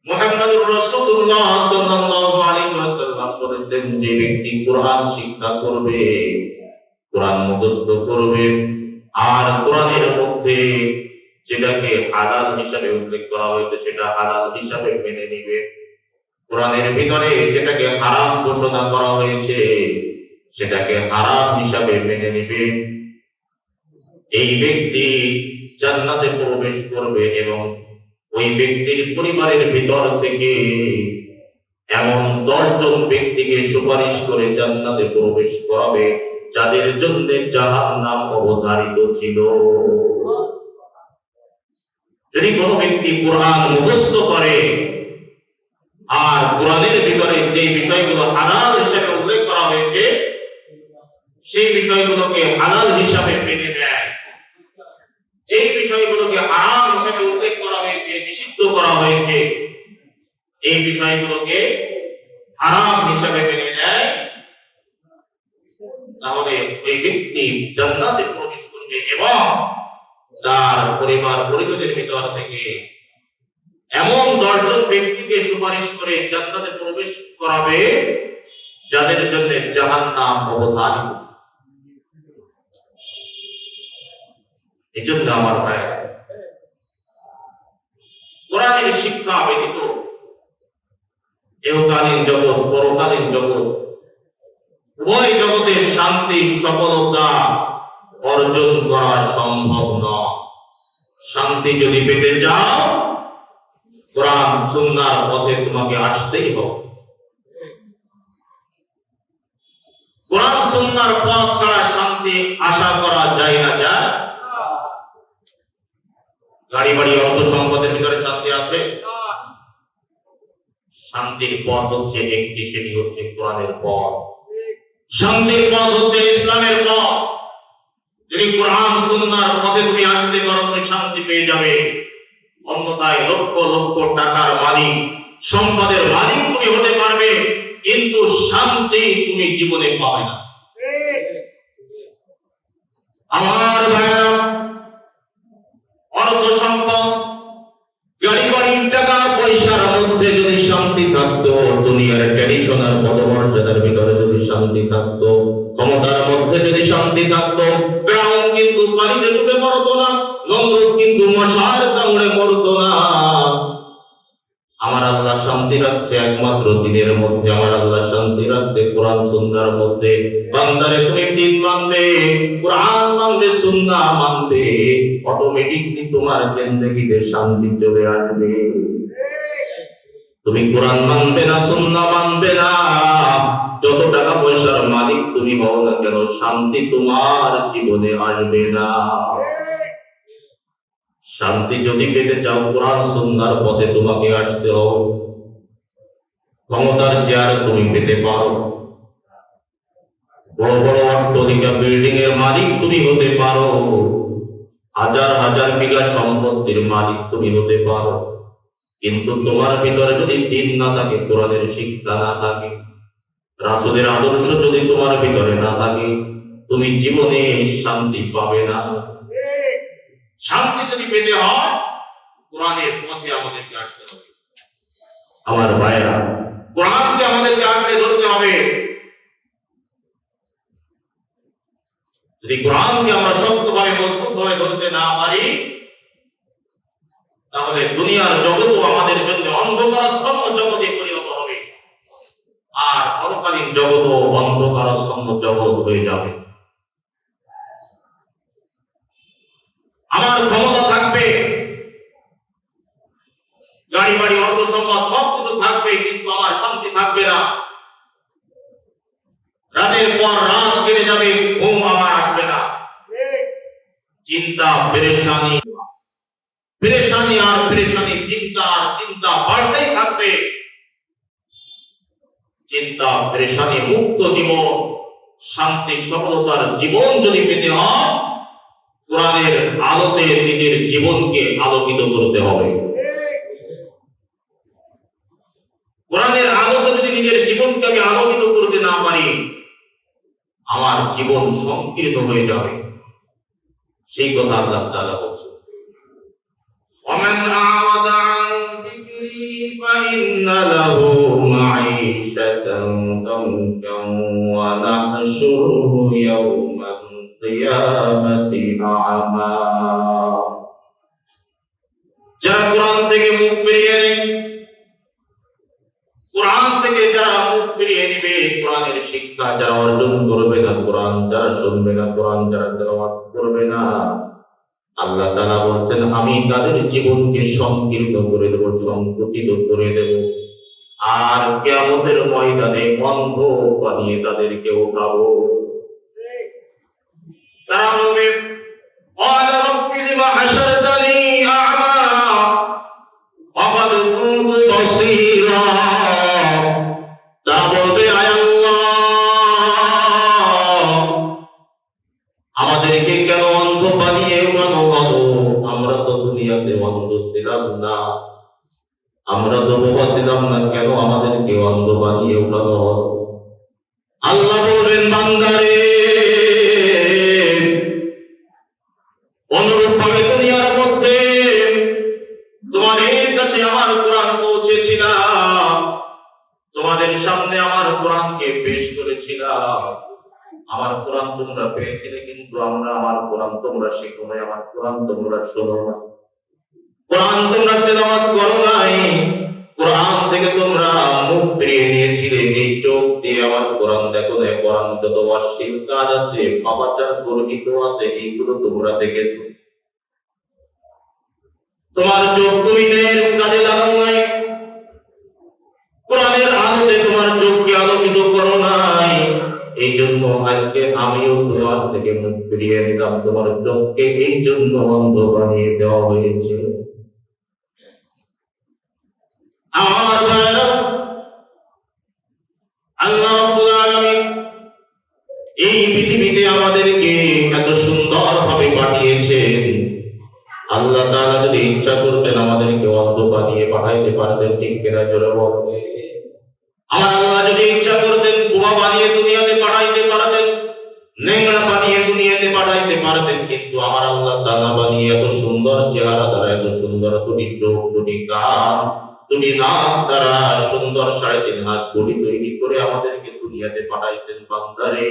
[SPEAKER 1] মুহাম্মদুর রাসূলুল্লাহ সাল্লাল্লাহু আলাইহি ওয়াসাল্লাম বলেছেন, যে ব্যক্তি কোরআন শিক্ষা করবে, কোরআন মুখস্থ করবে, আর কোরআনের মধ্যে যেটাকে হালাল হিসাবে উল্লেখ করা হয়েছে সেটা হালাল হিসাবে মেনে নিবে, কোরআনের ভিতরে যেটাকে হারাম ঘোষণা করা হয়েছে সেটাকে হারাম হিসাবে মেনে নিবে, এই ব্যক্তি জান্নাতে প্রবেশ করবে। এবং ওই ব্যক্তির পরিবারের ভিতর থেকে এমন 10 জন ব্যক্তিকে সুপারিশ করে জান্নাতে প্রবেশ করাবে যাদের জন্য জাহান্নাম অবধারিত ছিল। যদি কোনো ব্যক্তি কোরআন মুখস্থ করে আর কোরআনের ভিতরে যে বিষয়গুলো হালাল হিসেবে উল্লেখ করা হয়েছে সেই বিষয়গুলোকে হালাল হিসাবে মেনে নেয়, যে বিষয়গুলোকে হারাম হিসেবে উল্লেখ করা হয়েছে, নিষিদ্ধ করা হয়েছে, এই বিষয়গুলোকে হারাম হিসাবে মেনে নেয়, তাহলে ওই ব্যক্তি জান্নাতে প্রবেশ করবে। এবং তার পরিবার পরিজনের ভিতর থেকে এমন 10 জন ব্যক্তিকে সুপারিশ করে জান্নাতে প্রবেশ করাবে যাদের জন্য জাহান্নাম অবধারিত। এই জন্য আমার ভাই, কোরআনের শিক্ষা ব্যতীত ইহকালীন জগৎ, পরকালীন জগৎ, উভয় জগতের শান্তি সফলতা অর্জন করা সম্ভব নয়। শান্তি যদি পেতে চাও, কোরআন সুন্নাহর পথে তোমাকে আসতেই হবে। কোরআন সুন্নাহর পথ ছাড়া শান্তি আশা করা যায় না। যায় গাড়ি বাড়ি অর্থ সম্পদের ভিতরে শান্তি আছে? শান্তির পথ হচ্ছে একটি, সেটি হচ্ছে কোরআনের পথ। শান্তির পথ হচ্ছে ইসলামের পথ। যদি কোরআন সুন্নাহর পথে তুমি আসতে পারো, তুমি শান্তি পেয়ে যাবে। অন্যথায় লক্ষ লক্ষ টাকার মালিক, সম্পদের মালিক তুমি হতে পারবে, কিন্তু শান্তি তুমি জীবনে পাবে না। আমার ভাইরা, অর্থ সম্পদ, গাড়ি বাড়ি, টাকা পয়সার মধ্যে যদি শান্তি থাকতো, দুনিয়ার ট্র্যাডিশন আর পদমর্যাদার ভিতরে যদি শান্তি থাকতো, ক্ষমতার মধ্যে যদি শান্তি থাকতো, ফেরাউন কিন্তু পানিতে ডুবে মরতো না, নমরুদ কিন্তু মশার কামড়ে মরতো না। আমার আল্লাহ শান্তি রাখছে একমাত্র দিনের মধ্যে, আমার আল্লাহ শান্তি রাখছে কোরআন সুন্নাহর মধ্যে। বান্দারে তুমি দিন মানবে, কোরআন মানবে, সুন্নাহ মানবে, অটোমেটিকলি তোমার জিন্দেগিতে শান্তি চলে আসবে। তুমি কোরআন মানবে না, সুন্নাহ মানবে না, যত টাকা পয়সার মালিক তুমি হও না কেন, শান্তি তোমার জীবনে আসবে না। শান্তি যদি পেতে চাও, কোরআন সুন্নাহর পথে তোমাকে আসতে হবে। ক্ষমতার চেয়ার তুমি পেতে পারো, বড় বড় অট্টালিকা বিল্ডিং এর মালিক তুমি হতে পারো, হাজার হাজার বিঘা সম্পত্তির মালিক তুমি হতে পারো, কিন্তু তোমার ভিতরে যদি দ্বীন না থাকে, কোরআনের শিক্ষা না থাকে, রাসূলের আদর্শ যদি তোমার ভিতরে না থাকে, তুমি জীবনে শান্তি পাবে না। শান্তি যদি পেতে হয়, কোরআনের পথে আমাদেরকে আসতে হবে। আমার ভাইরা, কোরআনকে আমাদেরকে আঁকড়ে ধরতে হবে। যদি কোরআনকে আমরা শক্তভাবে মজবুতভাবে ধরতে না পারি, তাহলে দুনিয়ার জগৎও আমাদের জন্য অন্ধকারাচ্ছন্ন জগতে পরিণত হবে, আর পরকালীন জগৎও অন্ধকারাচ্ছন্ন জগৎ হয়ে যাবে। আমার ক্ষমতা থাকবে, গাড়ি বাড়ি, অর্থ সম্পদ সবকিছু থাকবে, কিন্তু আমার শান্তি থাকবে না। রাতের পর রাত কেটে যাবে, ঘুম আমার আসবে না। চিন্তা পেরেশানি, পেরেশানি আর পেরেশানি, চিন্তা আর চিন্তা বাড়তেই থাকবে। চিন্তা পেরেশানি মুক্ত জীবন, শান্তি সফলতার জীবন যদি পেতে হয়, কোরআনের আলোতে নিজের জীবনকে আলোকিত করতে হবে। কোরআনের আলোতে যদি নিজের জীবনকে আমি আলোকিত করতে না পারি, আমার জীবন সংকীর্ণ হয়ে যাবে। সেই কথা আল্লাহ তাআলা বলছেন, ومن أعرض عن ذكري فإن له معيشة ضنكا ونحشره يوم القيامة أعمى। যারা কোরআন থেকে মুখ ফিরিয়ে নেয়, কোরআন থেকে যারা মুখ ফিরিয়ে নেবে, কোরআনের শিক্ষা যারা অর্জন করবে না, কোরআন যারা শুনবে না, কোরআন যারা তেলাওয়াত করবে না, আল্লাহ তাআলা বলছেন আমি তাদের জীবনকে সংকীর্ণ করে দেব, সংকুচিত করে দেব, আর কিয়ামতের ময়দানে অন্ধ বানিয়ে তাদেরকে উঠাবো। তারা বলবে ক্বালা রাব্বি লিমা হাশারতানি আ'মা ওয়া ক্বাদ কুনতু বাসীরা। তারা বলবে আয় আল্লাহ, আমাদেরকে কেন অন্ধ বানিয়ে উঠানো হলো? আমরা তো দুনিয়াতে অন্ধ ছিলাম না, আমরা তো বোবা ছিলাম না, কেন আমাদেরকে অন্ধ বানিয়ে উঠানো হলো? আল্লাহ বলবেন বান্দারে, অনুরূপ ভাবে দুনিয়ার মধ্যে তোমাদের কাছে আমার কোরআন পৌঁছেছিলাম, তোমাদের সামনে আমার কোরআনকে পেশ করেছিলাম, আমার কোরআন তোমরা পেয়েছিলে, কিন্তু আমার কোরআন তোমরা শিখো নাই, আমার কোরআন তোমরা শোনো না, কোরআন তোমরা তেলাওয়াত করো নাই, কোরআন থেকে তোমরা মুখ ফিরিয়ে নিয়েছিলে, এই চোখ দিয়ে আমার কোরআন দেখো না, কোরআন যত অশ্লীল কাজ আছে, পাপাচার গর্হিত আছে, এইগুলো তোমরা দেখেছো। তোমার চোখ তুমি ন্যায়ের কাজে লাগাও নাই, কোরআনের আলোতে তোমার চোখকে আলোকিত করো নাই, এই জন্য আজকে আমিও তোমার থেকে মুখ ফিরিয়ে নিলাম, তোমার চোখকে এই জন্য অন্ধ বানিয়ে দেওয়া হয়েছে। আমার ভাইরা, আল্লাহ রাব্বুল আলামিন এই পৃথিবীতে আমাদেরকে এত সুন্দর ভাবে পাঠিয়েছেন। আল্লাহ তাআলা যদি ইচ্ছা করতেন আমাদেরকে অন্ধ বানিয়ে পাঠাইতে পারতেন, ঠিক কিনা জোরে বলো। আমার আল্লাহ যদি ইচ্ছা করতেন বোবা বানিয়ে দুনিয়াতে পাঠাইতে পারতেন, নেংড়া বানিয়ে দুনিয়াতে পাঠাইতে পারতেন, কিন্তু আমার আল্লাহ তাআলা বানিয়ে এত সুন্দর চেহারা দ্বারা, এত সুন্দর দুটি চোখ, দুটি কান, দুটি নাক দ্বারা, সুন্দর 3.5 হাত বডি তৈরি করে আমাদেরকে দুনিয়াতে পাঠাইছেন। বান্দারে,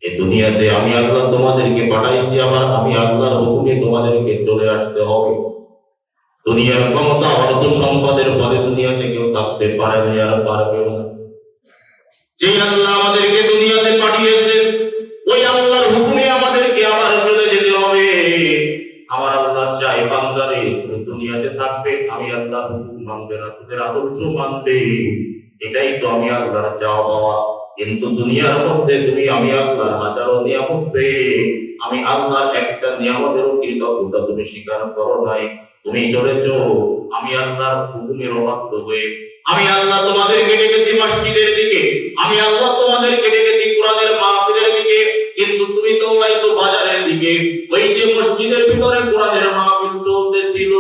[SPEAKER 1] এই দুনিয়াতে আমি আল্লাহ তোমাদেরকে পাঠাইছি, আবার আমি আল্লাহর হুকুমে তোমাদেরকে চলে আসতে হবে। দুনিয়ার ক্ষমতা, অর্থ সম্পদের পরে দুনিয়াতে কেউ থাকতে পারে না, আর পারবেও না। যে আল্লাহ আমাদেরকে দুনিয়াতে পাঠিয়েছেন, ওই আল্লাহর হুকুমে আমাদেরকে আবার চলে যেতে হবে। আমার আল্লাহ চাই বান্দারে তুমি দুনিয়াতে থাকবে, আমি আল্লাহর হুকুম মানবে, রাসূলের আদর্শ মানবে, এটাই তো আমি আল্লাহর চাওয়া। কিন্তু দুনিয়ার মধ্যে তুমি আমি আল্লাহর হাজারো নিয়ামত পেয়ে আমি আল্লাহর একটা নিয়ামতেরও কৃতজ্ঞতা তুমি স্বীকার করো নাই। তুমি চলেছো আমি আল্লাহর হুকুমের অবাধ্য হয়ে। আমি আল্লাহ তোমাদেরকে ডেকেছি মসজিদের দিকে, আমি আল্লাহ তোমাদেরকে ডেকেছি কোরআনের মাহফিলের দিকে, কিন্তু তুমি তো আইছো বাজারের দিকে। ওই যে মসজিদের ভিতরে কোরআনের মাহফিল চলতেছিল,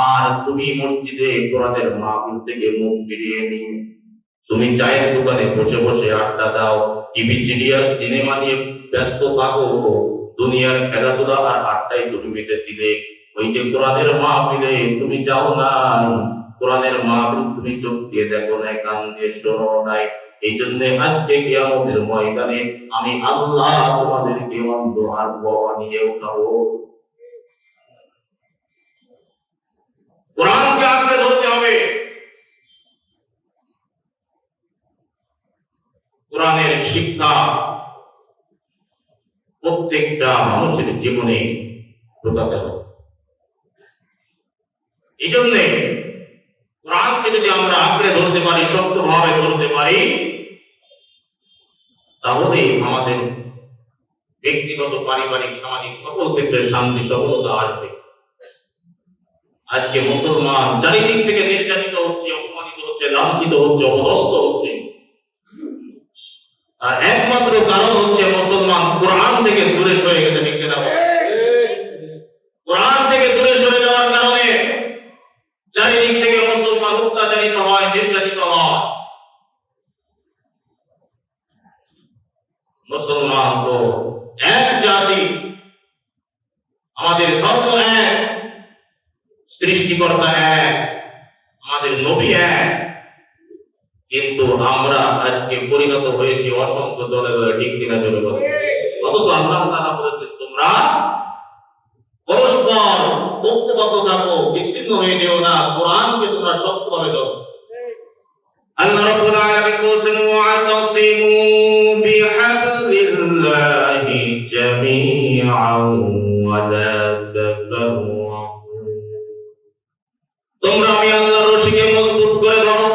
[SPEAKER 1] আর তুমি মসজিদে কোরআনের মাহফিল থেকে মুখ ফিরিয়ে নিয়ে তুমি চায়ের দোকানে বসে বসে আড্ডা দাও, টিভি সিরিয়াল সিনেমা নিয়ে ব্যস্ত থাকো, দুনিয়ার খেলাধুলা আর আড্ডায় তুমি মেতেছিলে। ওই যে কোরআনের মাহফিলে তুমি যাও নাই, কোরআনের মাহফিল তুমি চোখ দিয়ে দেখো নাই, কান দিয়ে শোনো নাই। এই জন্য আজকে কিয়ামতের ময়দানে আমি আল্লাহ তোমাদেরকে অন্ধ আর বোবা নিয়ে উঠাবো। কোরআনকে আঁকড়ে ধরতে হবে। কোরআনের শিক্ষা প্রত্যেকটা মানুষের জীবনে ঢোকাতে হবে। এই জন্যে কোরআনকে যদি আমরা আঁকড়ে ধরতে পারি, শক্তভাবে ধরতে পারি, তাহলে আমাদের ব্যক্তিগত, পারিবারিক, সামাজিক সকল ক্ষেত্রে শান্তি সফলতা আসবে। আজকে মুসলমান চারিদিক থেকে নির্যাতিত হচ্ছে, অপমানিত হচ্ছে, লাঞ্ছিত হচ্ছে, অপদস্থ হচ্ছে। আর একমাত্র কারণ হচ্ছে মুসলমান কোরআন থেকে দূরে সরে গেছে। ঠিক না? কোরআন থেকে দূরে সরে যাওয়ার কারণে চারিদিক থেকে মুসলমান অত্যাচারিত হয়, নির্যাতিত হয়। মুসলমান তো এক জাতি, আমাদের ধর্ম এক, সৃষ্টিকর্তা এক, আমাদের নবী এক, কিন্তু আমরা আজকে পরিণত হয়েছি অসংখ্য দলে দলে। ঠিক কিনা জোরে বলে? অথচ আল্লাহ তাআলা বলেছেন তোমরা পরস্পর ঐক্যবদ্ধ থাকো, বিচ্ছিন্ন হয়ে যেও না, কোরআনকে তোমরা শক্তভাবে ধরো। আল্লাহ রাব্বুল আলামিন বলেছেন ওয়াতাসিমু বিহাবলিল্লাহি জামিআন ওয়া লা তাফাররাকু। তোমরা আমি আল্লাহর রশিকে মজবুত করে ধরো,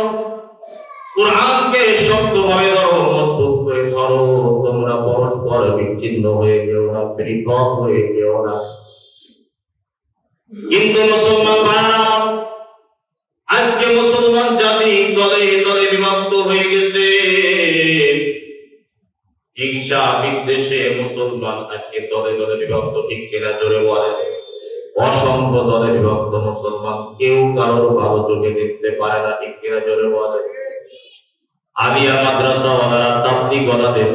[SPEAKER 1] কোরআনকে শক্তভাবে ধরো, মজবুত করে ধরো। তোমরা পরস্পর বিচ্ছিন্ন হয়ে যেও না, পৃথক হয়ে যেও না। কিন্তু মুসলমান ভাইরা, আজকে মুসলমান জাতি দলে দলে বিভক্ত হয়ে গেছে। হিংসা বিদ্বেষে মুসলমান আজকে দলে দলে বিভক্ত। ঠিক কিনা জোরে বলেন? অসংখ্য দলে বিভক্ত মুসলমান, কেউ কারোর ভালো চোখে দেখতে পারে না। ঠিক কিনা জোরে বলেন? আলিয়া মাদ্রাসা ওয়ালারা তাবলীগ ওয়ালাদের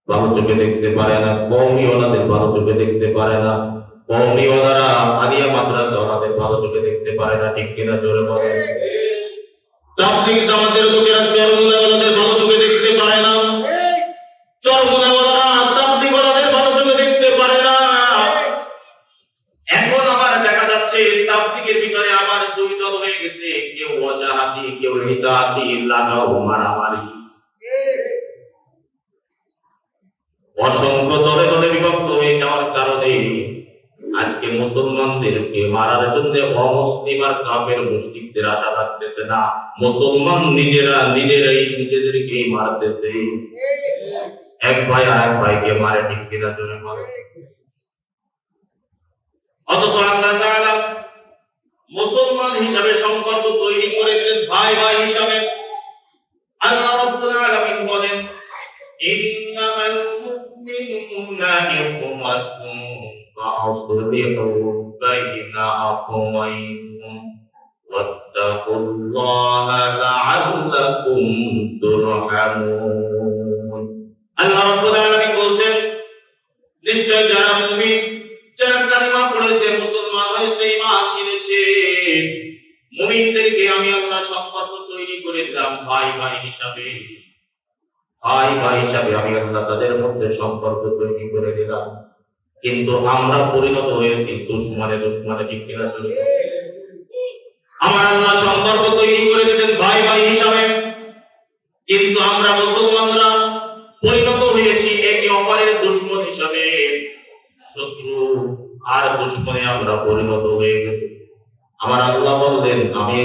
[SPEAKER 1] ভালো চোখে দেখতে পারে না, কওমি ওয়ালাদের ভালো চোখে দেখতে পারে না, কওমি ওয়ালারা আলিয়া মাদ্রাসা ওয়ালাদের ভালো চোখে দেখতে পারে না। ঠিক কিনা জোরে বলেন? তাবলীগ জামাতের লোকেরা চরমুনা ওয়ালাদের ভালো চোখে দেখতে পারে না, চরমুনা ওয়ালারা তাবলীগ ওয়ালাদের ভালো চোখে দেখতে পারে না। এখন আবার দেখা যাচ্ছে তাবলীগের ভিতরে আবার দুই দল হয়ে গেছে, কেউ ওয়াজাহাতি, কেউ হিদায়াতি, লাগাও মারামারি। অসংখ্য দলে দলে বিভক্ত হয়ে যাওয়ার কারণে আজকে মুসলমানদেরকে মারার জন্য অমুসলিম আর কাফের মুশরিকদের আশা থাকতেছে না, মুসলমান নিজেদেরকে মারতেছে। এক ভাই আর এক ভাইকে মারে। ঠিক কিনা জোরে বলে? অথচ আল্লাহ তাআলা মুসলমান হিসাবে সম্পর্ক তৈরি করে দিলেন, ভাই ভাই হিসাবে। আল্লাহ রাব্বুল আলামিন বলেন ইন্নামাল মুমিনুনা ইখওয়াতুন ফাআসলিহু বাইনা আখওয়াইকুম ওয়াত্তাকুল্লাহা লাআল্লাকুম তুরহামুন। আল্লাহ রাব্বুল আলামিন বলেন নিশ্চয় যারা মুমিন, যারা কালিমা পড়েছে, মুসলমান হয়েছে, ঈমান এনেছে, মুমিনদেরকে আমি আল্লাহ সম্পর্ক তৈরি করে দিলাম ভাই ভাই হিসাবে। ভাই ভাই হিসাবে আমি আল্লাহ তাদের মধ্যে সম্পর্ক তৈরি করে দিলাম। কিন্তু আমরা পরিণত হয়েছি দুশমনে দুশমনে। ঠিক কিনা? আমার আল্লাহ সম্পর্ক তৈরি করে দিয়েছেন ভাই ভাই হিসাবে, কিন্তু আমরা মুসলমানরা পরিণত হয়েছি একে অপরের দুশমন হিসাবে। শত্রু আর দুশমনে আমরা পরিণত হয়ে গেছি। আমার আল্লাহ বললেন আমি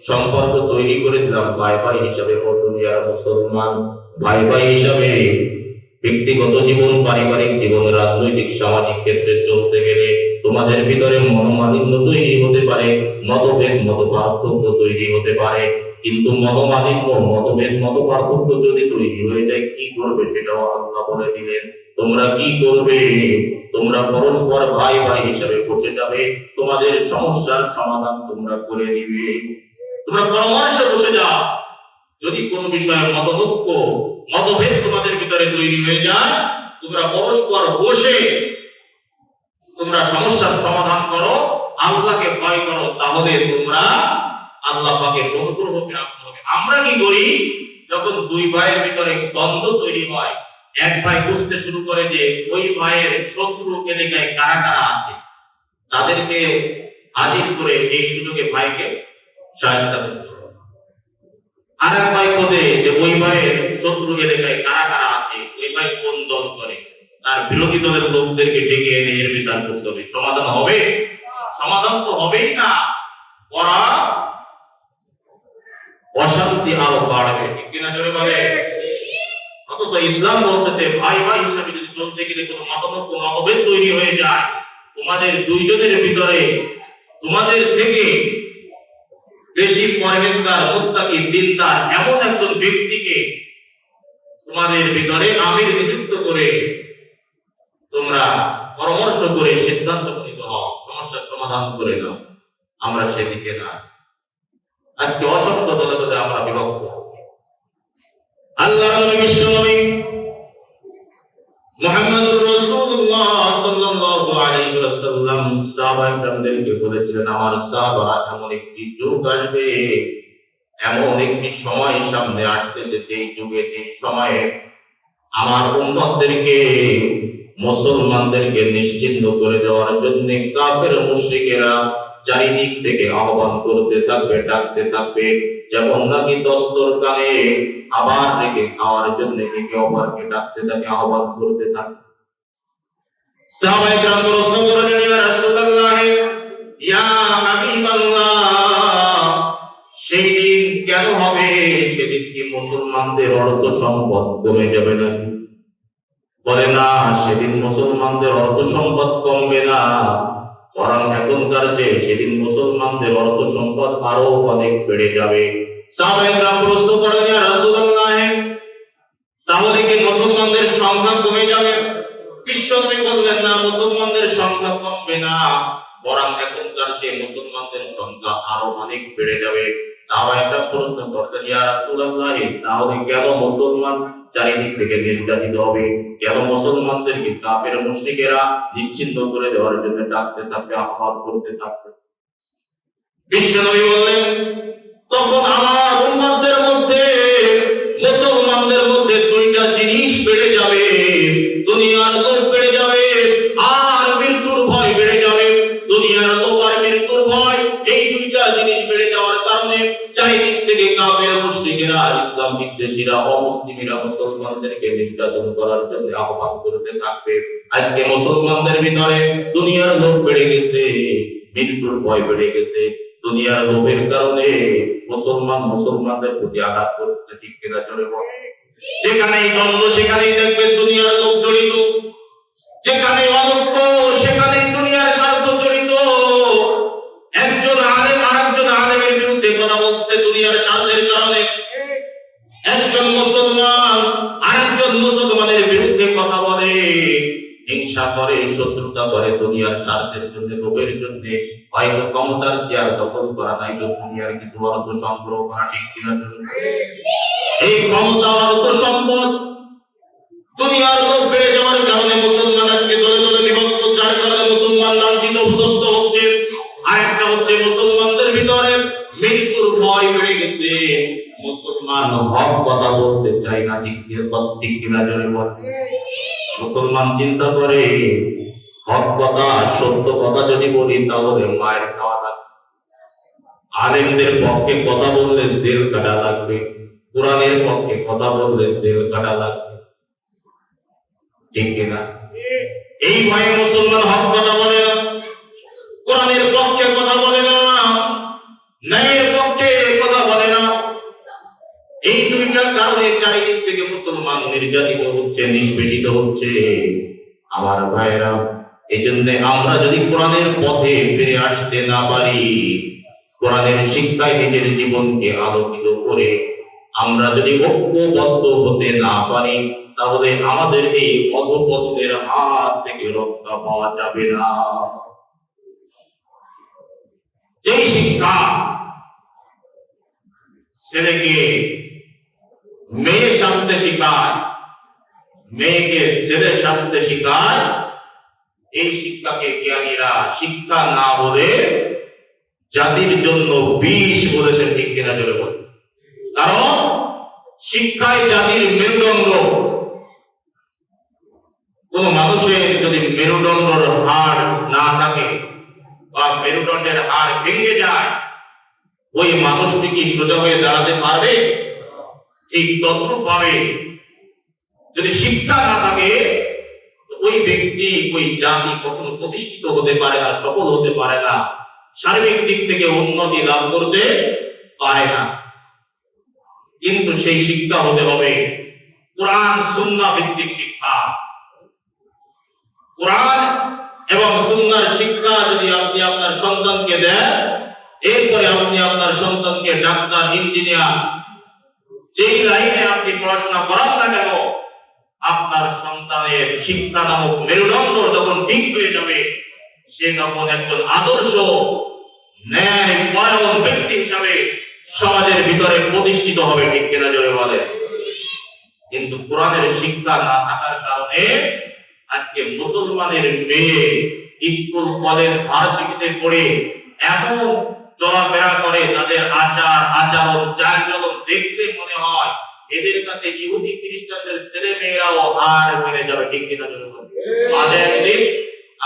[SPEAKER 1] সম্পর্ক তৈরি করে দিলাম ভাই ভাই হিসাবে। ও দুনিয়ার মুসলমান, ভাই ভাই হিসাবে ব্যক্তিগত জীবন, পারিবারিক জীবন, রাজনৈতিক সামাজিক ক্ষেত্রে চলতে গেলে তোমাদের ভিতরে মনোমালিন্য তৈরি হতে পারে, মতভেদ মত পার্থক্য তৈরি হতে পারে। কিন্তু মনোমালিন্য, মতভেদ, মত পার্থক্য যদি তৈরি হয়ে যায়, কি করবে সেটাও আল্লাহ বলে দিলেন। তোমরা কি করবে? তোমরা পরস্পর ভাই ভাই হিসাবে বসে যাবে, তোমাদের সমস্যার সমাধান তোমরা করে নিবে। তোমরা পরামর্শে বসে যাও। যদি কোনো বিষয়ে মতৈক্য, মতভেদ তোমাদের ভিতরে তৈরি হয়ে যায়, তোমরা পরস্পর বসে তোমরা সমস্যার সমাধান করো, আল্লাহকে ভয় করো, তাহলে তোমরা আল্লাহ পাকের অনুগ্রহ প্রাপ্ত হবে। আমরা কি করি? যখন দুই ভাইয়ের ভিতরে দ্বন্দ্ব তৈরি হয়, এক ভাই বুঝতে শুরু করে যে ওই ভাইয়ের শত্রু এলাকায় কারা কারা আছে, তাদেরকে হাজির করে এই সুযোগে ভাইকে শায়েস্তা করতে হবে। আর এক ভাই খোঁজে যে ওই ভাইয়ের শত্রু এলাকায় কারা কারা আছে, ওই ভাই কোন দল করে, তার বিরোধী দলের লোকদেরকে ডেকে এনে এর বিচার করতে হবে। সমাধান হবে? সমাধান তো হবেই না, ওরা অশান্তি আরো বাড়বে। ঠিক কিনা জোরে বলে? অথচ ইসলাম বলতেছে ভাই ভাই হিসাবে যদি চলতে গেলে কোনো মতভেদ তৈরি হয়ে যায়, তোমাদের দুইজনের ভিতরে তোমাদের থেকে বেশি পরহেজগার, মুত্তাকি, দিনদার এমন একজন ব্যক্তিকে তোমাদের ভিতরে আমির নিযুক্ত করে তোমরা পরামর্শ করে সিদ্ধান্ত নিতে হও, সমস্যার সমাধান করে নাও। আমরা সেদিকে না, আজকে অসংখ্য দলে দলে আমরা বিভক্ত। আল্লাহর নবী বিশ্বনবী মুহাম্মদুর রাসূলুল্লাহ সাল্লাল্লাহু আলাইহি ওয়াসাল্লাম সাহাবায়ে-কেরামদেরকে বলেছিলেন, আমার সাহাবারা এমন একটি যুগ আসবে, এমন একটি সময় সামনে আসতেছে, যেই যুগে, যেই সময়ে আমার উম্মতদেরকে, মুসলমানদেরকে নিশ্চিহ্ন করে দেওয়ার জন্য কাফের মুশরিকেরা চারিদিক থেকে আহ্বান করতে থাকবে, ডাকতে থাকবে, যেমন নাকি দস্তরখানে আবার রেখে খাওয়ার জন্য একে অপরকে ডাকতে থাকে, আহ্বান করতে থাকে। সাহাবায়ে কেরাম প্রশ্ন করলেন, ইয়া রাসূলুল্লাহ, ইয়া হাবিবাল্লাহ, সেই দিন কেন হবে? সেদিন কি মুসলমানদের অর্থ সম্পদ কমে যাবে নাকি? বলে না, সেদিন মুসলমানদের অর্থ সম্পদ কমবে না, বরং এখনকার চেয়ে সেদিন মুসলমানদের অর্থ সম্পদ আরো অনেক বেড়ে যাবে। সাহাবায়ে কেরাম প্রশ্ন করেন, ইয়া রাসূলুল্লাহ, তাহলে কি মুসলমানদের সংখ্যা কমে যাবে? বিশ্বনবী বললেন, না, মুসলমানদের সংখ্যা কমবে না, বরং এখনকার চেয়ে মুসলমানদের সংখ্যা আরো অনেক বেড়ে যাবে। সাহাবায়ে কেরাম প্রশ্ন করলেন, ইয়া রাসূলুল্লাহ, তাহলে কেন মুসলমান চারিদিক থেকে নির্যাতিত হবে? কেন মুসলমানদেরকে কাফের মুশরিকেরা নিশ্চিহ্ন করে দেওয়ার জন্য ডাকতে থাকবে, আহ্বান করতে থাকবে? বিশ্বনবী বললেন, তখন আমার উম্মতদের মধ্যে, মুসলমানদের মধ্যে দুইটা জিনিস বেড়ে যাবে, দুনিয়ার লোভ বেড়ে যাবে আর মৃত্যুর ভয় বেড়ে যাবে। দুনিয়ার লোভ আর মৃত্যুর ভয়, এই দুইটা জিনিস বেড়ে যাওয়ার কারণে চারিদিক থেকে কাফের মুশরিকেরা, ইসলাম বিদ্বেষীরা, অমুসলিমরা মুসলমানদেরকে নির্যাতন করার জন্য আহ্বান করতে থাকবে। আজকে মুসলমানদের ভিতরে দুনিয়ার লোভ বেড়ে গেছে, মৃত্যুর ভয় বেড়ে গেছে। দুনিয়ার লোভের কারণে মুসলমানদের প্রতি আঘাত করছে, ঠিক কিনা জোরে বলে? যেখানেই দ্বন্দ্ব সেখানেই দেখবেন দুনিয়ার লোভ জড়িত, যেখানে অনৈক্য সেখানেই দুনিয়ার স্বার্থ জড়িত। একজন আলেম আরেকজন আলেমের বিরুদ্ধে কথা বলছে দুনিয়ার স্বার্থের কারণে, একজন মুসলমান আরেকজন মুসলমানের বিরুদ্ধে কথা বলে, হিংসা করে, শত্রুতা করে দুনিয়ার স্বার্থের জন্য, লোভের জন্য, হয়তো ক্ষমতার চেয়ার দখল করা, নাই তো দুনিয়ার কিছু অর্থ সংগ্রহ করা, ঠিক কিনা? এই ক্ষমতা, অর্থ, সম্পদ, দুনিয়ার লোভ বেড়ে যাওয়ার কারণে মুসলমান আজকে দলে দলে বিভক্ত, যার কারণে মুসলমান লাঞ্ছিত, অপদস্থ হচ্ছে। আরেকটা হচ্ছে মুসলমানদের ভিতরে মৃত্যুর ভয় বেড়ে গেছে, মুসলমান হক কথা বলতে চায় না, ঠিক কিনা জোরে বলে? মুসলমান চিন্তা করে, হক কথা, সত্য কথা যদি বলি তাহলে মায়ের খাওয়া লাগবে, আলেমদের পক্ষে কথা বললে জেল কাটা লাগবে, কোরআনের পক্ষে কথা বললে জেল কাটা লাগবে, ঠিক কিনা? এই ভয়ে মুসলমান হক কথা বলে না, কোরআনের পক্ষে কথা বলে না, ন্যায়ের পক্ষে কথা বলে না। এই দুইটা কারণে চারিদিক থেকে মুসলমান নির্যাতিত হচ্ছে, নিষ্পেষিত হচ্ছে। আমার ভাইয়েরা, এই জন্য আমরা যদি কোরআনের পথে ফিরে আসতে না পারি, কোরআনের শিক্ষায় নিজের জীবনকে আলোকিত করে আমরা যদি ঐক্যবদ্ধ হতে না পারি, তাহলে আমাদের এই অধঃপতনের হাত থেকে রক্ষা পাওয়া যাবে না। যেই শিক্ষা ছেলেকে মেয়ে শাস্তে শিখায়, মেয়েকে ছেলে শাস্তে শিখায়, এই শিক্ষাকে জ্ঞানীরা শিক্ষা না বলে জাতির জন্য বিষ বলেছেন, ঠিক কিনা জোরে বলে? কারণ শিক্ষায় জাতির মেরুদণ্ড। কোন মানুষের যদি মেরুদণ্ডের হাড় না থাকে বা মেরুদণ্ডের হাড় ভেঙে যায়, ওই মানুষটি কি সোজা হয়ে দাঁড়াতে পারবে? ঠিক তদ্রূপ ভাবে যদি শিক্ষা না থাকে, ওই ব্যক্তি, ওই জাতি কখনো প্রতিষ্ঠিত হতে পারে না, সফল হতে পারে না, সার্বিক দিক থেকে উন্নতি লাভ করতে পারে না। কিন্তু সেই শিক্ষা হতে হবে কোরআন সুন্নাহ ভিত্তিক শিক্ষা। কোরআন এবং সুন্নাহর শিক্ষা যদি আপনি আপনার সন্তানকে দেন, এরপরে আপনি আপনার সন্তানকে ডাক্তার, ইঞ্জিনিয়ার, যেই লাইনে আপনি পড়াশোনা করান না কেন, আপনার সন্তানের শিক্ষা নামক মেরুদণ্ড যখন ঠিক হয়ে যাবে, সে তখন একজন আদর্শ ন্যায় পরায়ণ ব্যক্তি হিসাবে সমাজের ভিতরে প্রতিষ্ঠিত হবে। ঠিক কিনা জোরে বলে? কিন্তু কোরআনের শিক্ষা না থাকার কারণে আজকে মুসলমানের মেয়ে স্কুল, কলেজ, ভার্সিটিতে পড়ে এমন চলাফেরা করে, তাদের আচার আচরণ চালচলন দেখতে মনে হয় এদের কাছে ইহুদি খ্রিস্টানদের ছেলে মেয়েরাও হার মেনে যাবে। ঠিক কিনা জোরে বলে? মাঝে একদিন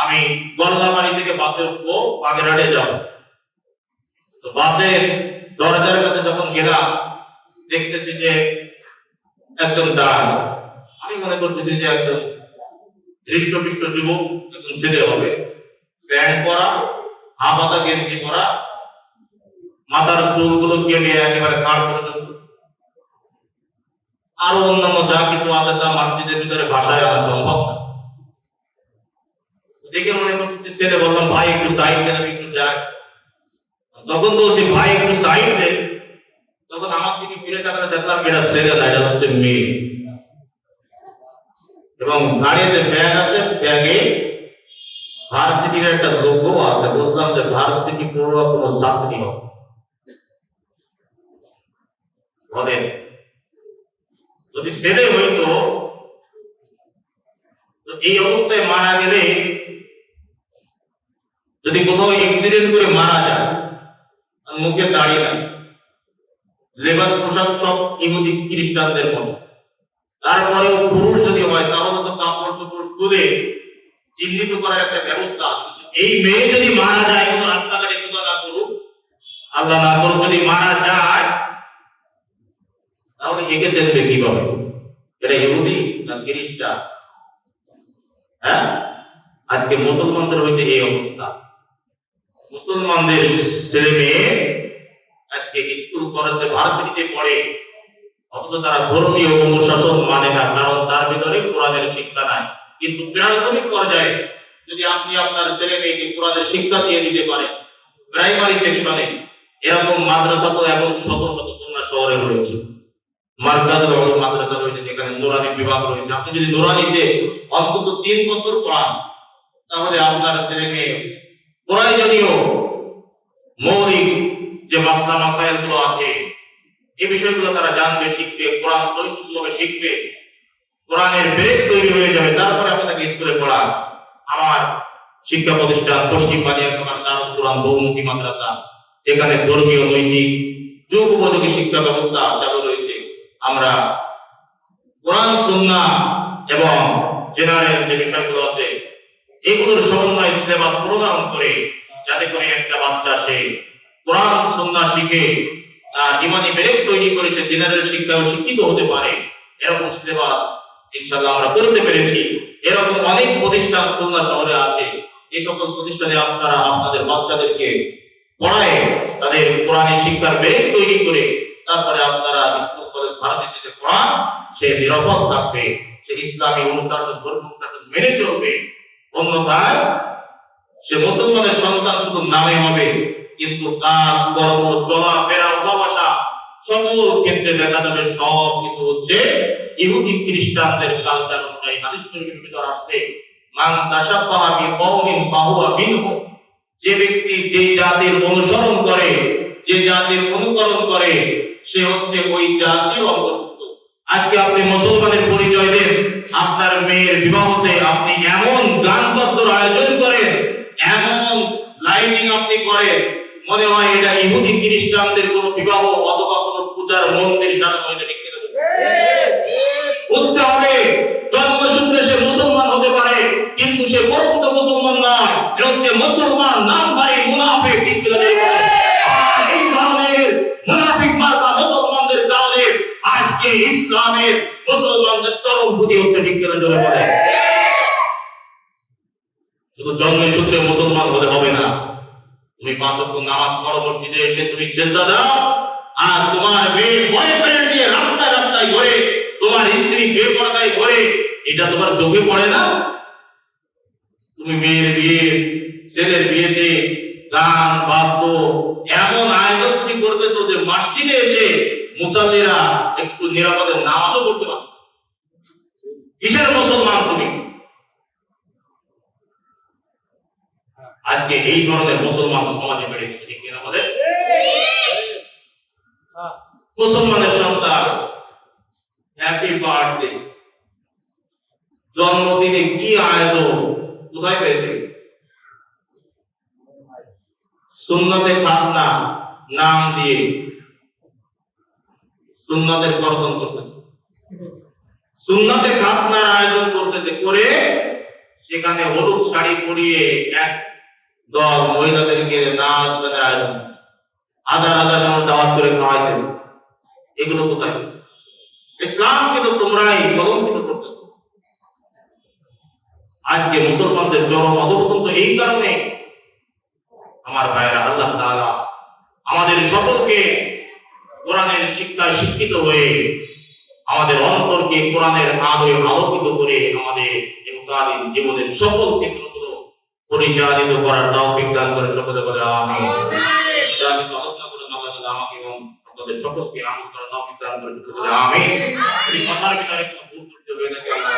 [SPEAKER 1] আমি গল্লামারি থেকে বাসে উঠবো, বাগেরহাটে যাব। তো বাসের দরজার কাছে যখন গেলাম, দেখতেছি যে একজন দাঁড়। আমি মনে করতেছি যে একজন হৃষ্টপুষ্ট যুবক, একজন ছেলে হবে, প্যান্ট পরা, হাফাতা গেঞ্জি পরা, মাথার চুলগুলো কেটে একেবারে কাঠ পর্যন্ত, আরো অন্যান্য যা কিছু আছে তা মসজিদের ভিতরে ভাষায় আনা সম্ভব না। দেখে মনে করতেছি ছেলে। বললাম, ভাই একটু সাইড দেন, আমি একটু যাই। যখন বলছি ভাই একটু সাইড দেন, তখন আমার দিকে ফিরে তাকাতে দেখলাম এটা ছেলে না, এটা হচ্ছে মেয়ে। এবং গাড়িতে ব্যাগ আছে, ব্যাগে ভার্সিটির একটা লোগো আছে। বুঝলাম যে ভার্সিটি পড়ুয়া কোনো ছাত্রী হবে। বলেন, যদি ছেলে হইতো তো এই অবস্থায় মারা গেলে, যদি কোথাও অ্যাক্সিডেন্ট করে মারা যায়, মুখে দাঁড়িয়ে নাই, লেবাস পোশাক সব ইহুদি খ্রিস্টানদের মতো, তারপরেও পুরুষ যদি হয় তাহলে তো কাপড় চোপড় খুলে চিহ্নিত করার একটা ব্যবস্থা আছে। এই মেয়ে যদি মারা যায়, কোনো রাস্তাঘাটে খোদা না করুক, আল্লাহ না করুক, যদি মারা যায়, তাহলে একে চেনবে কিভাবে? এটা ইহুদি না খ্রিস্টান? হ্যাঁ, আজকে মুসলমানদের হয়েছে এই অবস্থা। মুসলমানদের ছেলে মেয়ে আজকে স্কুল, কলেজে, ভার্সিটিতে পড়ে, অথচ তারা ধর্মীয় অনুশাসন মানে না, কারণ তার ভিতরে কোরআনের শিক্ষা নাই। কিন্তু প্রাথমিক পর্যায়ে যদি আপনি আপনার ছেলে মেয়েকে কোরআনের শিক্ষা দিয়ে দিতে পারেন, প্রাইমারি সেকশনে, এরকম মাদ্রাসা তো এখন শত শত খুলনা শহরে রয়েছে, মার্কাজ মাদ্রাসা রয়েছে, যেখানে নুরানি বিভাগ রয়েছে। আপনি যদি নুরানিতে অন্তত 3 বছর পড়ান, তাহলে আপনার ছেলে মেয়ে প্রয়োজনীয় মৌলিক যে মাসলা মাসাইল গুলো আছে, এই বিষয়গুলো তারা জানবে, শিখবে, কোরআন সহিষ্ণুভাবে শিখবে, কোরআনের ব্রেক তৈরি হয়ে যাবে। তারপরে আপনি তাকে স্কুলে পড়ান। আমার শিক্ষা প্রতিষ্ঠান পশ্চিম বানিয়াকামার দারুল কোরআন বহুমুখী মাদ্রাসা, যেখানে ধর্মীয়, নৈতিক, যুগ উপযোগী শিক্ষা ব্যবস্থা চালু রয়েছে। আমরা কোরআন, সুন্নাহ এবং জেনারেল যে বিষয়গুলো আছে, এগুলোর সমন্বয় সিলেবাস প্রদান করে, যাতে করে একটা বাচ্চা সে কোরআন সুন্নাহ শিখে তার ইমানি ব্রেক তৈরি করে সে জেনারেল শিক্ষায় শিক্ষিত হতে পারে, এরকম সিলেবাস ইনশাআল্লাহ আমরা করতে পেরেছি। এরকম অনেক প্রতিষ্ঠান খুলনা শহরে আছে। এই সকল প্রতিষ্ঠানে আপনারা আপনাদের বাচ্চাদেরকে পড়ায়, তাদের কোরআনের শিক্ষার ব্রেক তৈরি করে, তারপরে আপনারা স্কুল, কলেজ, ভার্সিটিতে পড়ান। সে নিরাপদ থাকবে, সে ইসলামী অনুশাসন, ধর্ম অনুশাসন মেনে চলবে। অন্যথায় সে মুসলমানের সন্তান শুধু নামে হবে, কিন্তু কাজ, কর্ম, চলাফেরা, উঠা-বসা সকল ক্ষেত্রে দেখা যাবে সব কিছু হচ্ছে ইহুদি খ্রিস্টানদের কালচার অনুযায়ী। হাদিস শরীফের ভিতর আসছে, মান তাশাব্বাহা বিকওমিন ফাহুয়া মিনহুম, যে ব্যক্তি যে জাতির অনুসরণ করে, যে জাতির অনুকরণ করে, সে হচ্ছে ওই জাতির অন্তর্ভুক্ত। আজকে আপনি মুসলমানের পরিচয় দেন, আপনার মেয়ের বিবাহতে আপনি এমন গানপত্র আয়োজন করেন, এমন লাইটিং আপনি করেন, মনে হয় এটা ইহুদি খ্রিস্টানদের কোন বিবাহ অথবা কোন পূজার মন্দির সাজানো হয়েছে। ঠিক কিনা? বুঝতে হবে, জন্মসূত্রে সে মুসলমান হতে পারে, কিন্তু সে প্রকৃত মুসলমান নয়। এটা হচ্ছে মুসলমান নামধারী মুনাফিক। ঠিক কিনা? এই ধরনের মুনাফিক মার্কা মুসলমানদের কারণে আজকে ইসলামের মুসলমানদের চরম ক্ষতি হচ্ছে। ঠিক কিনা? জোরে বলে। শুধু জন্মসূত্রে মুসলমান হতে হবে না, তুমি 5 ওয়াক্ত নামাজ পড়ো, মসজিদে এসে তুমি সিজদা দাও, আর তোমার মেয়ে বয়ফ্রেন্ড নিয়ে রাস্তায় রাস্তায় ঘোরে, তোমার স্ত্রী বেপরদায় ঘোরে, এটা তোমার চোখে পড়ে না? তুমি মেয়ের বিয়ে, ছেলের বিয়েতে গান বাদ্য এমন আয়োজন তুমি করতেছো যে মসজিদে এসে মুসাল্লিরা একটু নিরাপদে নামাজও পড়তে পারছে। কিসের মুসলমান তুমি? আজকে এই ধরনের মুসলমান সমাজে বেড়ে গেছে, ঠিক কিনা বলে? মুসলমানের সন্তান হ্যাপি বার্থডে, জন্মদিনে কি আয়োজন, কোথায় পেয়েছে? সুন্নতে খাতনা নাম দিয়ে সুন্নতের কর্তন করতেছে, সুন্নতে খাতনার আয়োজন করতেছে, করে সেখানে হলুদ শাড়ি পরিয়ে এক দল মহিলাদেরকে নাচ গানের আয়োজন, হাজার হাজার মানুষ দাওয়াত করে খাওয়াইতেছে। এগুলো কোথায়? ইসলামকে তো তোমরাই কলঙ্কিত করতেছ। আজকে মুসলমানদের চরম অধঃপতন তো এই কারণে। আমার ভাইয়েরা, আল্লাহ তাআলা আমাদের সকলকে কোরআনের শিক্ষায় শিক্ষিত হয়ে আমাদের অন্তরকে কোরআনের আলোয় আলোকিত করে আমাদের ইহকালীন জীবনের সকল ক্ষেত্রগুলো পরিচালিত করার তৌফিক দান করে সকলে বলে আমিন। যা কিছু আলোচনা করে আল্লাহ তাআলা আমাকে এবং আপনাদের সকলকে আমল করার তৌফিক দান করে সকলে বলে আমিন। এই কথার ভিতরে কোনো ভুল ত্রুটি হয়ে থাকে আল্লাহ